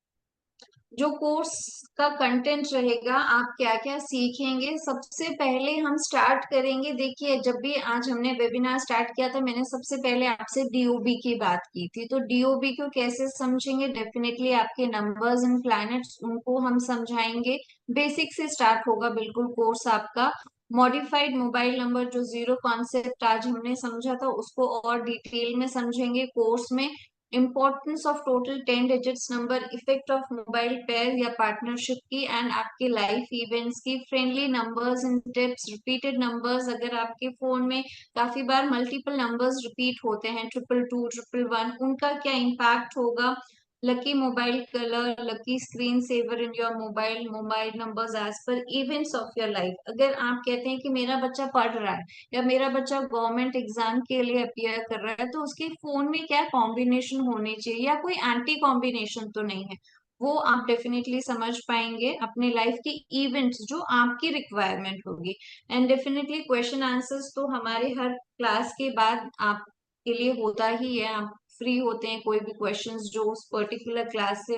जो कोर्स का कंटेंट रहेगा, आप क्या क्या सीखेंगे। सबसे पहले हम स्टार्ट करेंगे, देखिए जब भी आज हमने वेबिनार स्टार्ट किया था, मैंने सबसे पहले आपसे डीओबी की बात की थी। तो डीओबी को कैसे समझेंगे, डेफिनेटली आपके नंबर्स एंड प्लैनेट्स उनको हम समझाएंगे। बेसिक से स्टार्ट होगा बिल्कुल कोर्स आपका। मॉडिफाइड मोबाइल नंबर जो जीरो कॉन्सेप्ट आज हमने समझा था, उसको और डिटेल में समझेंगे कोर्स में। Importance of total 10 digits number, effect of mobile pair या पार्टनरशिप की एंड आपके लाइफ इवेंट्स की, friendly numbers and tips, repeated numbers, अगर आपके फोन में काफी बार मल्टीपल नंबर्स रिपीट होते हैं, 222 111, उनका क्या इम्पैक्ट होगा। Lucky mobile colour, lucky screen saver in your mobile, mobile numbers as per events of your life. अगर आप कहते हैं कि मेरा बच्चा पढ़ रहा है या मेरा बच्चा गवर्नमेंट एग्जाम के लिए अपियर कर रहा है, तो उसके फोन में क्या कॉम्बिनेशन होने चाहिए, या कोई एंटी कॉम्बिनेशन तो नहीं है, वो आप डेफिनेटली समझ पाएंगे। अपने लाइफ की इवेंट्स जो आपकी रिक्वायरमेंट होगी, एंड डेफिनेटली क्वेश्चन आंसर्स तो हमारे हर क्लास के बाद आपके लिए होता ही है। आप फ्री होते हैं, कोई भी क्वेश्चंस जो उस पर्टिकुलर क्लास से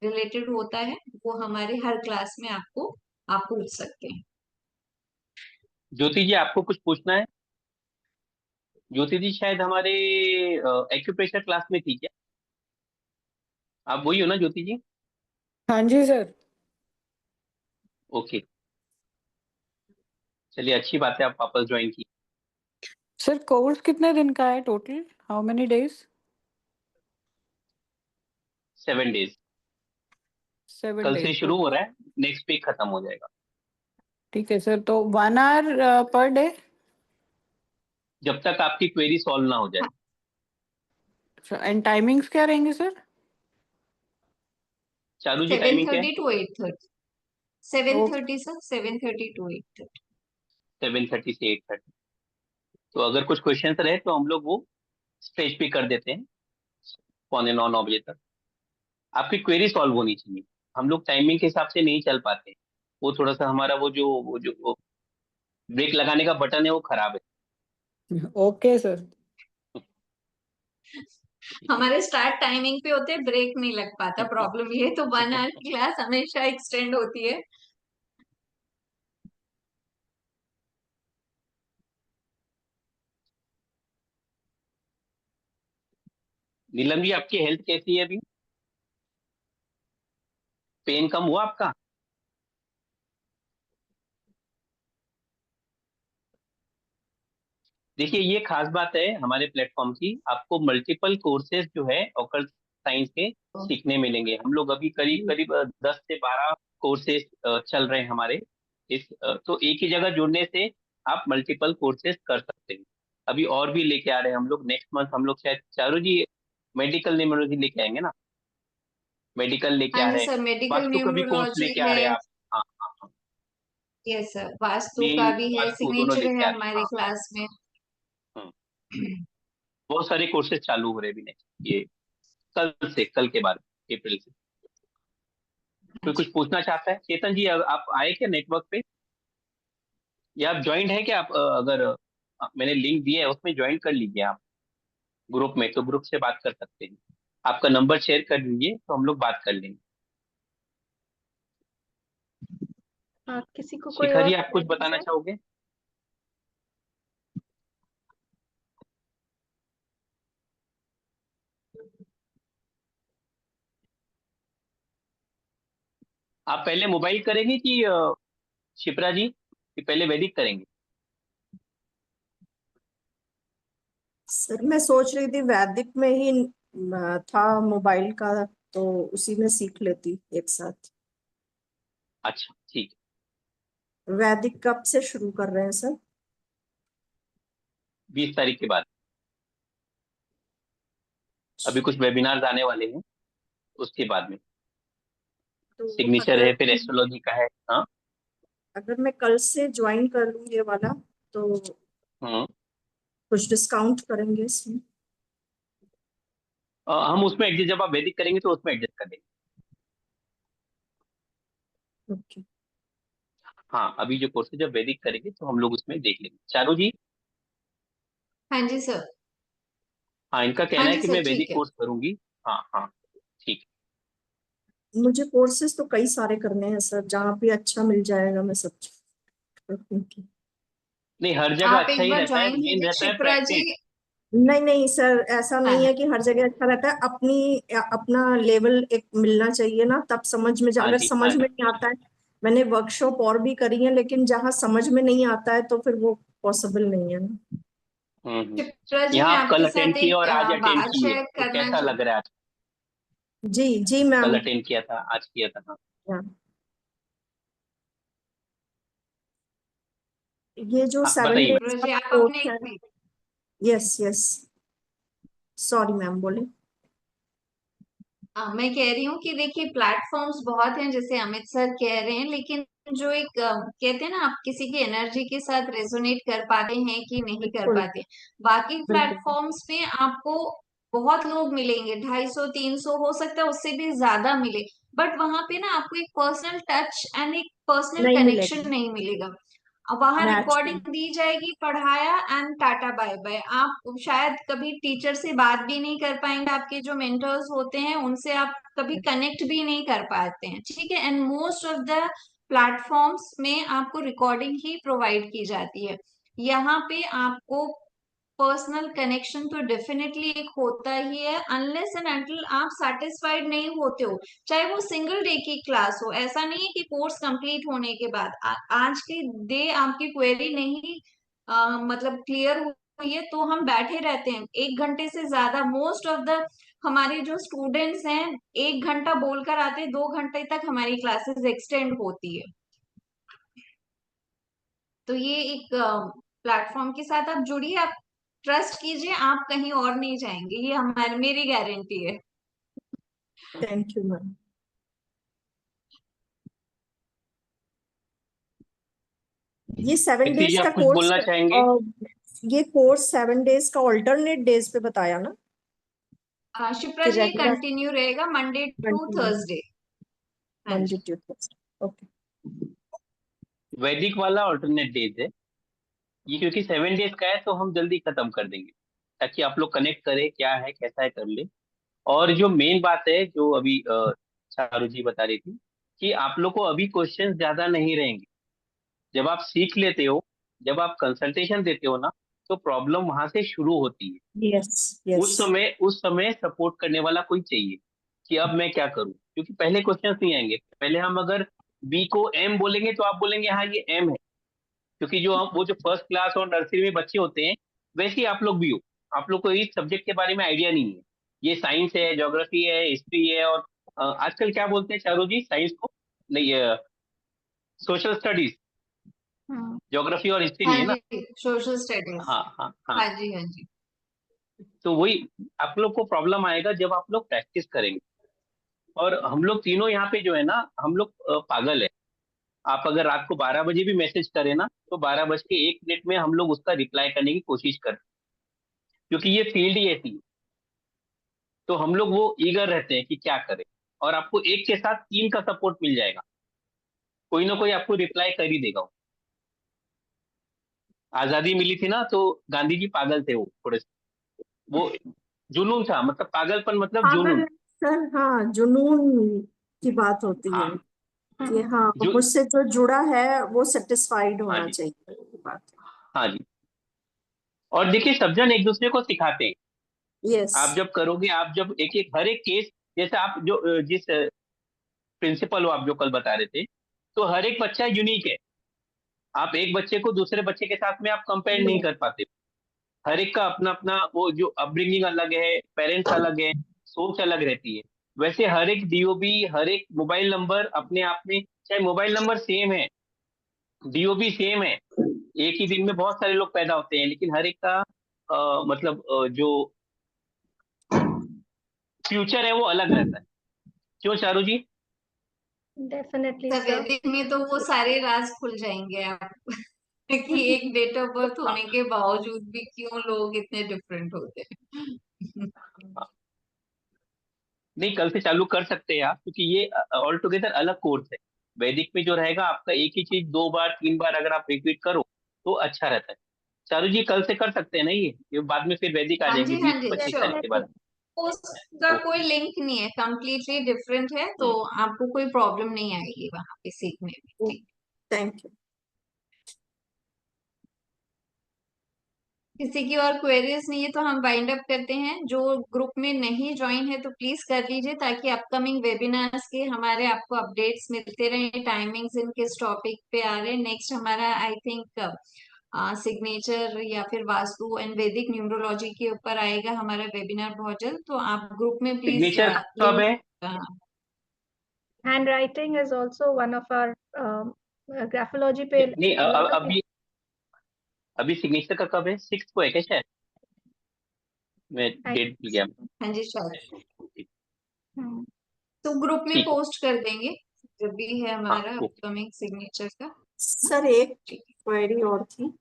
रिलेटेड होता है, वो हमारे हर क्लास में आपको आप पूछ सकते हैं। ज्योति जी, आपको कुछ पूछना है? ज्योति जी शायद हमारे एक्यूप्रेशर क्लास में थी क्या? आप वही हो ना ज्योति जी? हाँ जी सर। ओके, चलिए अच्छी बात है, आप वापस ज्वाइन की। सर कोर्स कितने दिन का है total? How many days? 7 days. 7 कल डेज से शुरू हो रहा है, नेक्स्ट वीक खत्म हो जाएगा। ठीक है सर, तो 1 आवर पर डे? जब तक आपकी क्वेरी सॉल्व ना हो जाए। एंड टाइमिंग्स क्या रहेंगे सर? चारू जी, सेवन टाइमिंग क्या है? Thirty two 8:30। 7:30 okay sir, 7:30 to 8:30। 7:30 से 8:30। तो अगर कुछ क्वेश्चन रहे तो हम लोग वो स्टेज पे कर देते हैं 8:45-9 बजे तक। आपकी क्वेरी सॉल्व होनी चाहिए। हम लोग टाइमिंग के हिसाब से नहीं चल पाते। वो थोड़ा सा हमारा वो ब्रेक लगाने का बटन है, वो खराब ओके सर। हमारे स्टार्ट टाइमिंग पे होते हैं, ब्रेक नहीं लग पाता, प्रॉब्लम ये है। तो 1 आवर की क्लास हमेशा एक्सटेंड होती है। नीलम जी, आपकी हेल्थ कैसी है अभी? पेन कम हुआ आपका? देखिए, ये खास बात है हमारे प्लेटफॉर्म की, आपको मल्टीपल कोर्सेज जो है ऑकल्ट साइंस के सीखने मिलेंगे। हम लोग अभी करीब करीब 10 से 12 कोर्सेज चल रहे हैं हमारे। तो एक ही जगह जुड़ने से आप मल्टीपल कोर्सेज कर सकते हैं। अभी और भी लेके आ रहे हैं हम लोग। नेक्स्ट मंथ हम लोग शायद चारू जी मेडिकल न्यूमरोलॉजी लेके आएंगे ना? मेडिकल लेके हाँ आ जी रहे हैं। सर, मेडिकल वास्तु का भी कोर्स न्यूमरोलॉजी लेके आ है। रहे हैं आप? हाँ हाँ हाँ। यस सर, वास्तु का मेल भी है, वास्तु दोनों सिग्नेचर लेके है आ रहे हैं, हमारे हाँ। क्लास में। हम्म। बहुत सारे कोर्सेज चालू हो रहे हैं अभी नेक्स्ट ये कल के बाद, अप्रैल से। कोई कुछ पूछना चाहता है? चेतन जी, आप आए क्या नेटवर्क पे, या आप ज्वाइंट है क्या? आप अगर मैंने लिंक दिया है उसमें ज्वाइन कर लीजिए आप ग्रुप में, तो ग्रुप से बात कर सकते हैं। आपका नंबर शेयर कर दीजिए तो हम लोग बात कर लेंगे। किसी को कोई शिखा और जी, आप कुछ क्वेरी बताना सर? चाहोगे? आप पहले मोबाइल करेंगे कि शिप्रा जी, कि पहले वैदिक करेंगे? सर मैं सोच रही थी वैदिक में ही था मोबाइल का, तो उसी में सीख लेती एक साथ। अच्छा ठीक वैदिक कब से शुरू कर रहे हैं सर? है, 20 तारीख के बाद। अभी कुछ वेबिनार्स आने वाले हैं, उसके बाद में तो सिग्नेचर अगर है, फिर एस्ट्रोलॉजी का है। हाँ। अगर मैं कल से ज्वाइन कर लूँ ये वाला, तो हम्म। कुछ डिस्काउंट करेंगे इसमें? हम उसमें एडजस्ट, जब आप वैदिक करेंगे तो उसमें एडजस्ट कर देंगे। ओके। हाँ, अभी जो कोर्स है जब वैदिक करेंगे तो हम लोग उसमें देख लेंगे। चारू जी? हाँ जी सर। हाँ, इनका हाँ कहना है जी कि सर, मैं वैदिक ठीक है। कोर्स करूंगी। हाँ हाँ, ठीक मुझे कोर्सेज तो कई सारे करने हैं सर, जहाँ पे अच्छा मिल जाएगा मैं सब करूंगी। नहीं, हर जगह आप अच्छा एक ही बार रहता है, ज्वाइन मेन कीजिए रहता है शिप्रा जी। प्रैक्टिस। नहीं नहीं सर, ऐसा हाँ नहीं हाँ है कि हर जगह अच्छा रहता है, अपना लेवल एक मिलना चाहिए ना, तब समझ में हाँ अगर जी, समझ हाँ में जी। नहीं आता है। मैंने वर्कशॉप और भी करी है, लेकिन जहाँ समझ में नहीं आता है तो फिर वो पॉसिबल नहीं है ना। शिप्रा जी, यहाँ मैं आप कल आपके अटेंड साथ किए एक और आज अटेंड बात किए, शेयर तो करना कैसा लग रहा है आज? जी जी कल मैम। अटेंड किया था, आज किया था? हाँ। ये जो हाँ, 7 बताइए डेज शिप्रा का जी, आप कोर्स अपने है। यस यस, सॉरी मैम, बोले। मैं कह रही हूँ कि देखिए प्लेटफॉर्म्स बहुत हैं जैसे अमित सर कह रहे हैं, लेकिन जो एक कहते हैं ना, आप किसी की एनर्जी के साथ रेजोनेट कर पाते हैं कि नहीं कर बिल्कुल पाते। बाकी बिल्कुल। प्लेटफॉर्म्स पे आपको बहुत लोग मिलेंगे, 250 300 हो सकता है उससे भी ज्यादा मिले, बट वहां पे ना आपको एक पर्सनल टच एंड एक पर्सनल नहीं मिलेगा। कनेक्शन नहीं मिलेगा। अब वहां रिकॉर्डिंग नेचुरल। दी जाएगी, पढ़ाया एंड टाटा बाय बाय। आप शायद कभी टीचर से बात भी नहीं कर पाएंगे, आपके जो मेंटर्स होते हैं उनसे आप कभी कनेक्ट भी नहीं कर पाते हैं, ठीक है। And most of the platforms में आपको रिकॉर्डिंग ही प्रोवाइड की जाती है। यहाँ पे आपको पर्सनल कनेक्शन तो डेफिनेटली एक होता ही है, अनलेस एंड अनटिल आप सेटिस्फाइड नहीं होते हो, चाहे वो सिंगल डे की क्लास हो। ऐसा नहीं है कि कोर्स कंप्लीट होने के बाद आज के डे आपकी क्वेरी नहीं मतलब क्लियर हुई है तो हम बैठे रहते हैं 1 घंटे से ज्यादा। मोस्ट ऑफ द हमारे जो स्टूडेंट्स हैं 1 घंटा बोलकर आते हैं, 2 घंटे तक हमारी क्लासेस एक्सटेंड होती है। तो ये एक प्लेटफॉर्म के साथ आप जुड़िए, आप ट्रस्ट कीजिए, आप कहीं और नहीं जाएंगे, ये हमारी मेरी गारंटी है। Thank you ma'am. ये 7 दीजिए, डेज का आप कुछ कोर्स बोलना चाहेंगे? और ये कोर्स 7 डेज का ऑल्टरनेट डेज पे बताया ना, शिप्रा कि जी, ये रेगुलर कंटिन्यू रहेगा मंडे टू थर्सडे। हाँ मंडे जी। ट्यूसडे। ओके। वैदिक वाला ऑल्टरनेट डेज है ये, क्योंकि 7 डेज का है तो हम जल्दी खत्म कर देंगे, ताकि आप लोग कनेक्ट करें क्या है कैसा है कर ले। और जो मेन बात है जो अभी चारू जी बता रही थी, कि आप लोग को अभी क्वेश्चन ज्यादा नहीं रहेंगे। जब आप सीख लेते हो, जब आप कंसल्टेशन देते हो ना, तो प्रॉब्लम वहां से शुरू होती है। Yes yes. उस समय सपोर्ट करने वाला कोई चाहिए, कि अब मैं क्या करूं, क्योंकि पहले क्वेश्चन नहीं आएंगे। पहले हम अगर बी को एम बोलेंगे तो आप बोलेंगे हाँ ये एम है, क्योंकि वो जो फर्स्ट क्लास और नर्सरी में बच्चे होते हैं, वैसे ही आप लोग भी हो। आप लोग को इस सब्जेक्ट के बारे में आइडिया नहीं है। ये साइंस है, ज्योग्राफी है, हिस्ट्री है, और आजकल क्या बोलते हैं चारू जी साइंस को? नहीं, सोशल स्टडीज। हाँ ज्योग्राफी और हिस्ट्री नहीं हाँ है ना? जी, सोशल स्टडीज। हाँ हाँ हाँ। हाँ जी हाँ जी। तो वही आप लोग को प्रॉब्लम आएगा जब आप लोग प्रैक्टिस करेंगे। और हम लोग तीनों यहाँ पे जो है ना, हम लोग पागल है। आप अगर रात को 12 बजे भी मैसेज करें ना, तो 12 बज के 1 मिनट में हम लोग उसका रिप्लाई करने की कोशिश करते हैं, क्योंकि ये फील्ड ही ऐसी है। तो हम लोग वो ईगर रहते हैं कि क्या करें। और आपको एक के साथ तीन का सपोर्ट मिल जाएगा, कोई ना कोई आपको रिप्लाई कर ही देगा। आजादी मिली थी ना, तो गांधी जी पागल थे वो थोड़े से। वो जुनून था, मतलब पागलपन मतलब जुनून। पागल सर, हाँ, जुनून की बात होती है हाँ। कि हाँ, जो मुझसे जो जुड़ा है वो सेटिस्फाइड हाँ होना जी, चाहिए, ये बात हाँ जी। और देखिए, सब जन एक दूसरे को सिखाते हैं। है। यस। आप जब करोगे, आप जब एक एक हर एक केस, जैसे आप जो जिस प्रिंसिपल हो आप जो कल बता रहे थे, तो हर एक बच्चा यूनिक है। आप एक बच्चे को दूसरे बच्चे के साथ में आप कंपेयर नहीं कर पाते। हर एक का अपना अपना वो जो अपब्रिंगिंग अलग है, पेरेंट्स अलग है, सोच अलग रहती है। वैसे हर एक डीओबी, हर एक मोबाइल नंबर अपने आप में, चाहे मोबाइल नंबर सेम है, डीओबी सेम है, एक ही दिन में बहुत सारे लोग पैदा होते हैं, लेकिन हर एक का मतलब जो फ्यूचर है वो अलग रहता है। क्यों Charu ji? Definitely sir sir. वैदिक में तो वो सारे राज खुल जाएंगे आप कि एक डेट ऑफ बर्थ हाँ, होने के बावजूद भी क्यों लोग इतने डिफरेंट होते हैं। हाँ। नहीं, कल से चालू कर सकते हैं आप, क्योंकि ये ऑल टुगेदर अलग कोर्स है। वैदिक में जो रहेगा आपका, एक ही चीज 2 बार 3 बार अगर आप रिपीट करो तो अच्छा रहता है। चारू जी, कल से कर सकते हैं ना ये बाद में फिर वैदिक आ हाँ जाएंगे जी हाँ बीस जी, पच्चीस श्योर। तारीख के डेफिनेटली। बाद। पोस्ट का कोई लिंक नहीं है, कंप्लीटली डिफरेंट है, तो आपको कोई प्रॉब्लम नहीं आएगी वहां पे सीखने में। ठीक, थैंक यू। किसी की और क्वेरीज नहीं है तो हम वाइंड अप करते हैं। जो ग्रुप में नहीं ज्वाइन है तो प्लीज कर लीजिए, ताकि अपकमिंग वेबिनार्स के हमारे आपको अपडेट्स मिलते रहे, टाइमिंग्स इनकिस टॉपिक पे आ रहे हैं। नेक्स्ट हमारा आई थिंक सिग्नेचर या फिर वास्तु एंड वैदिक न्यूमरोलॉजी के ऊपर आएगा हमारा वेबिनार बहुत जल्द, तो आप ग्रुप में प्लीज सिग्नेचर कब है? Handwriting is also one of our graphology पे नहीं अभी सिग्नेचर का कब है? 6 को है क्या शायद? मैं डेट भूल गया। हाँ जी शायद, हम्म, तो ग्रुप में ठीक है। पोस्ट कर देंगे जब भी है हमारा हाँ, ओके। अपकमिंग सिग्नेचर का। सर एक क्वेरी और थी।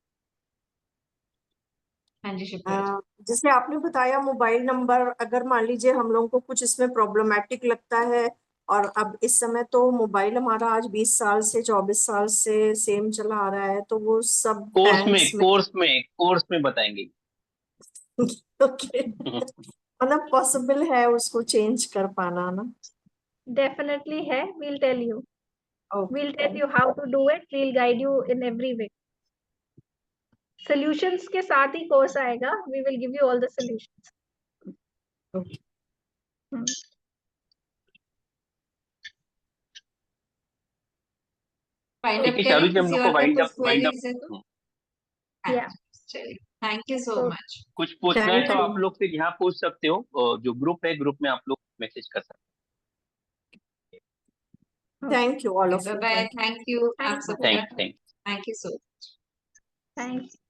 हाँ जी शुक्रिया। जैसे आपने बताया मोबाइल नंबर, अगर मान लीजिए हम लोगों को कुछ इसमें प्रॉब्लमेटिक लगता है, और अब इस समय तो मोबाइल हमारा आज 20 साल से 24 साल से सेम चला आ रहा है, तो वो सब बैंक्स में कोर्स में बताएंगे। ओके, मतलब पॉसिबल है उसको चेंज कर पाना ना? definitely है, we'll tell you. Okay, We'll tell you how to do it. We'll guide you in every way. Solutions के साथ ही कोर्स आएगा. We will give you all the solutions. Okay. Hmm, wind ठीक अप है करें, शाहरुख जी, हम किसी लोग को और का वाइंड कुछ अप क्वेरीज है तो? हाँ Yeah. चलिए, thank you so So, much. कुछ पूछना है थैंक तो यू। आप लोग फिर यहाँ पूछ सकते हो, जो ग्रुप है ग्रुप में आप लोग मैसेज कर सकते thank you all of by you. Bye, thank you आप thanks. हो। सबका, thank thank you so Thanks.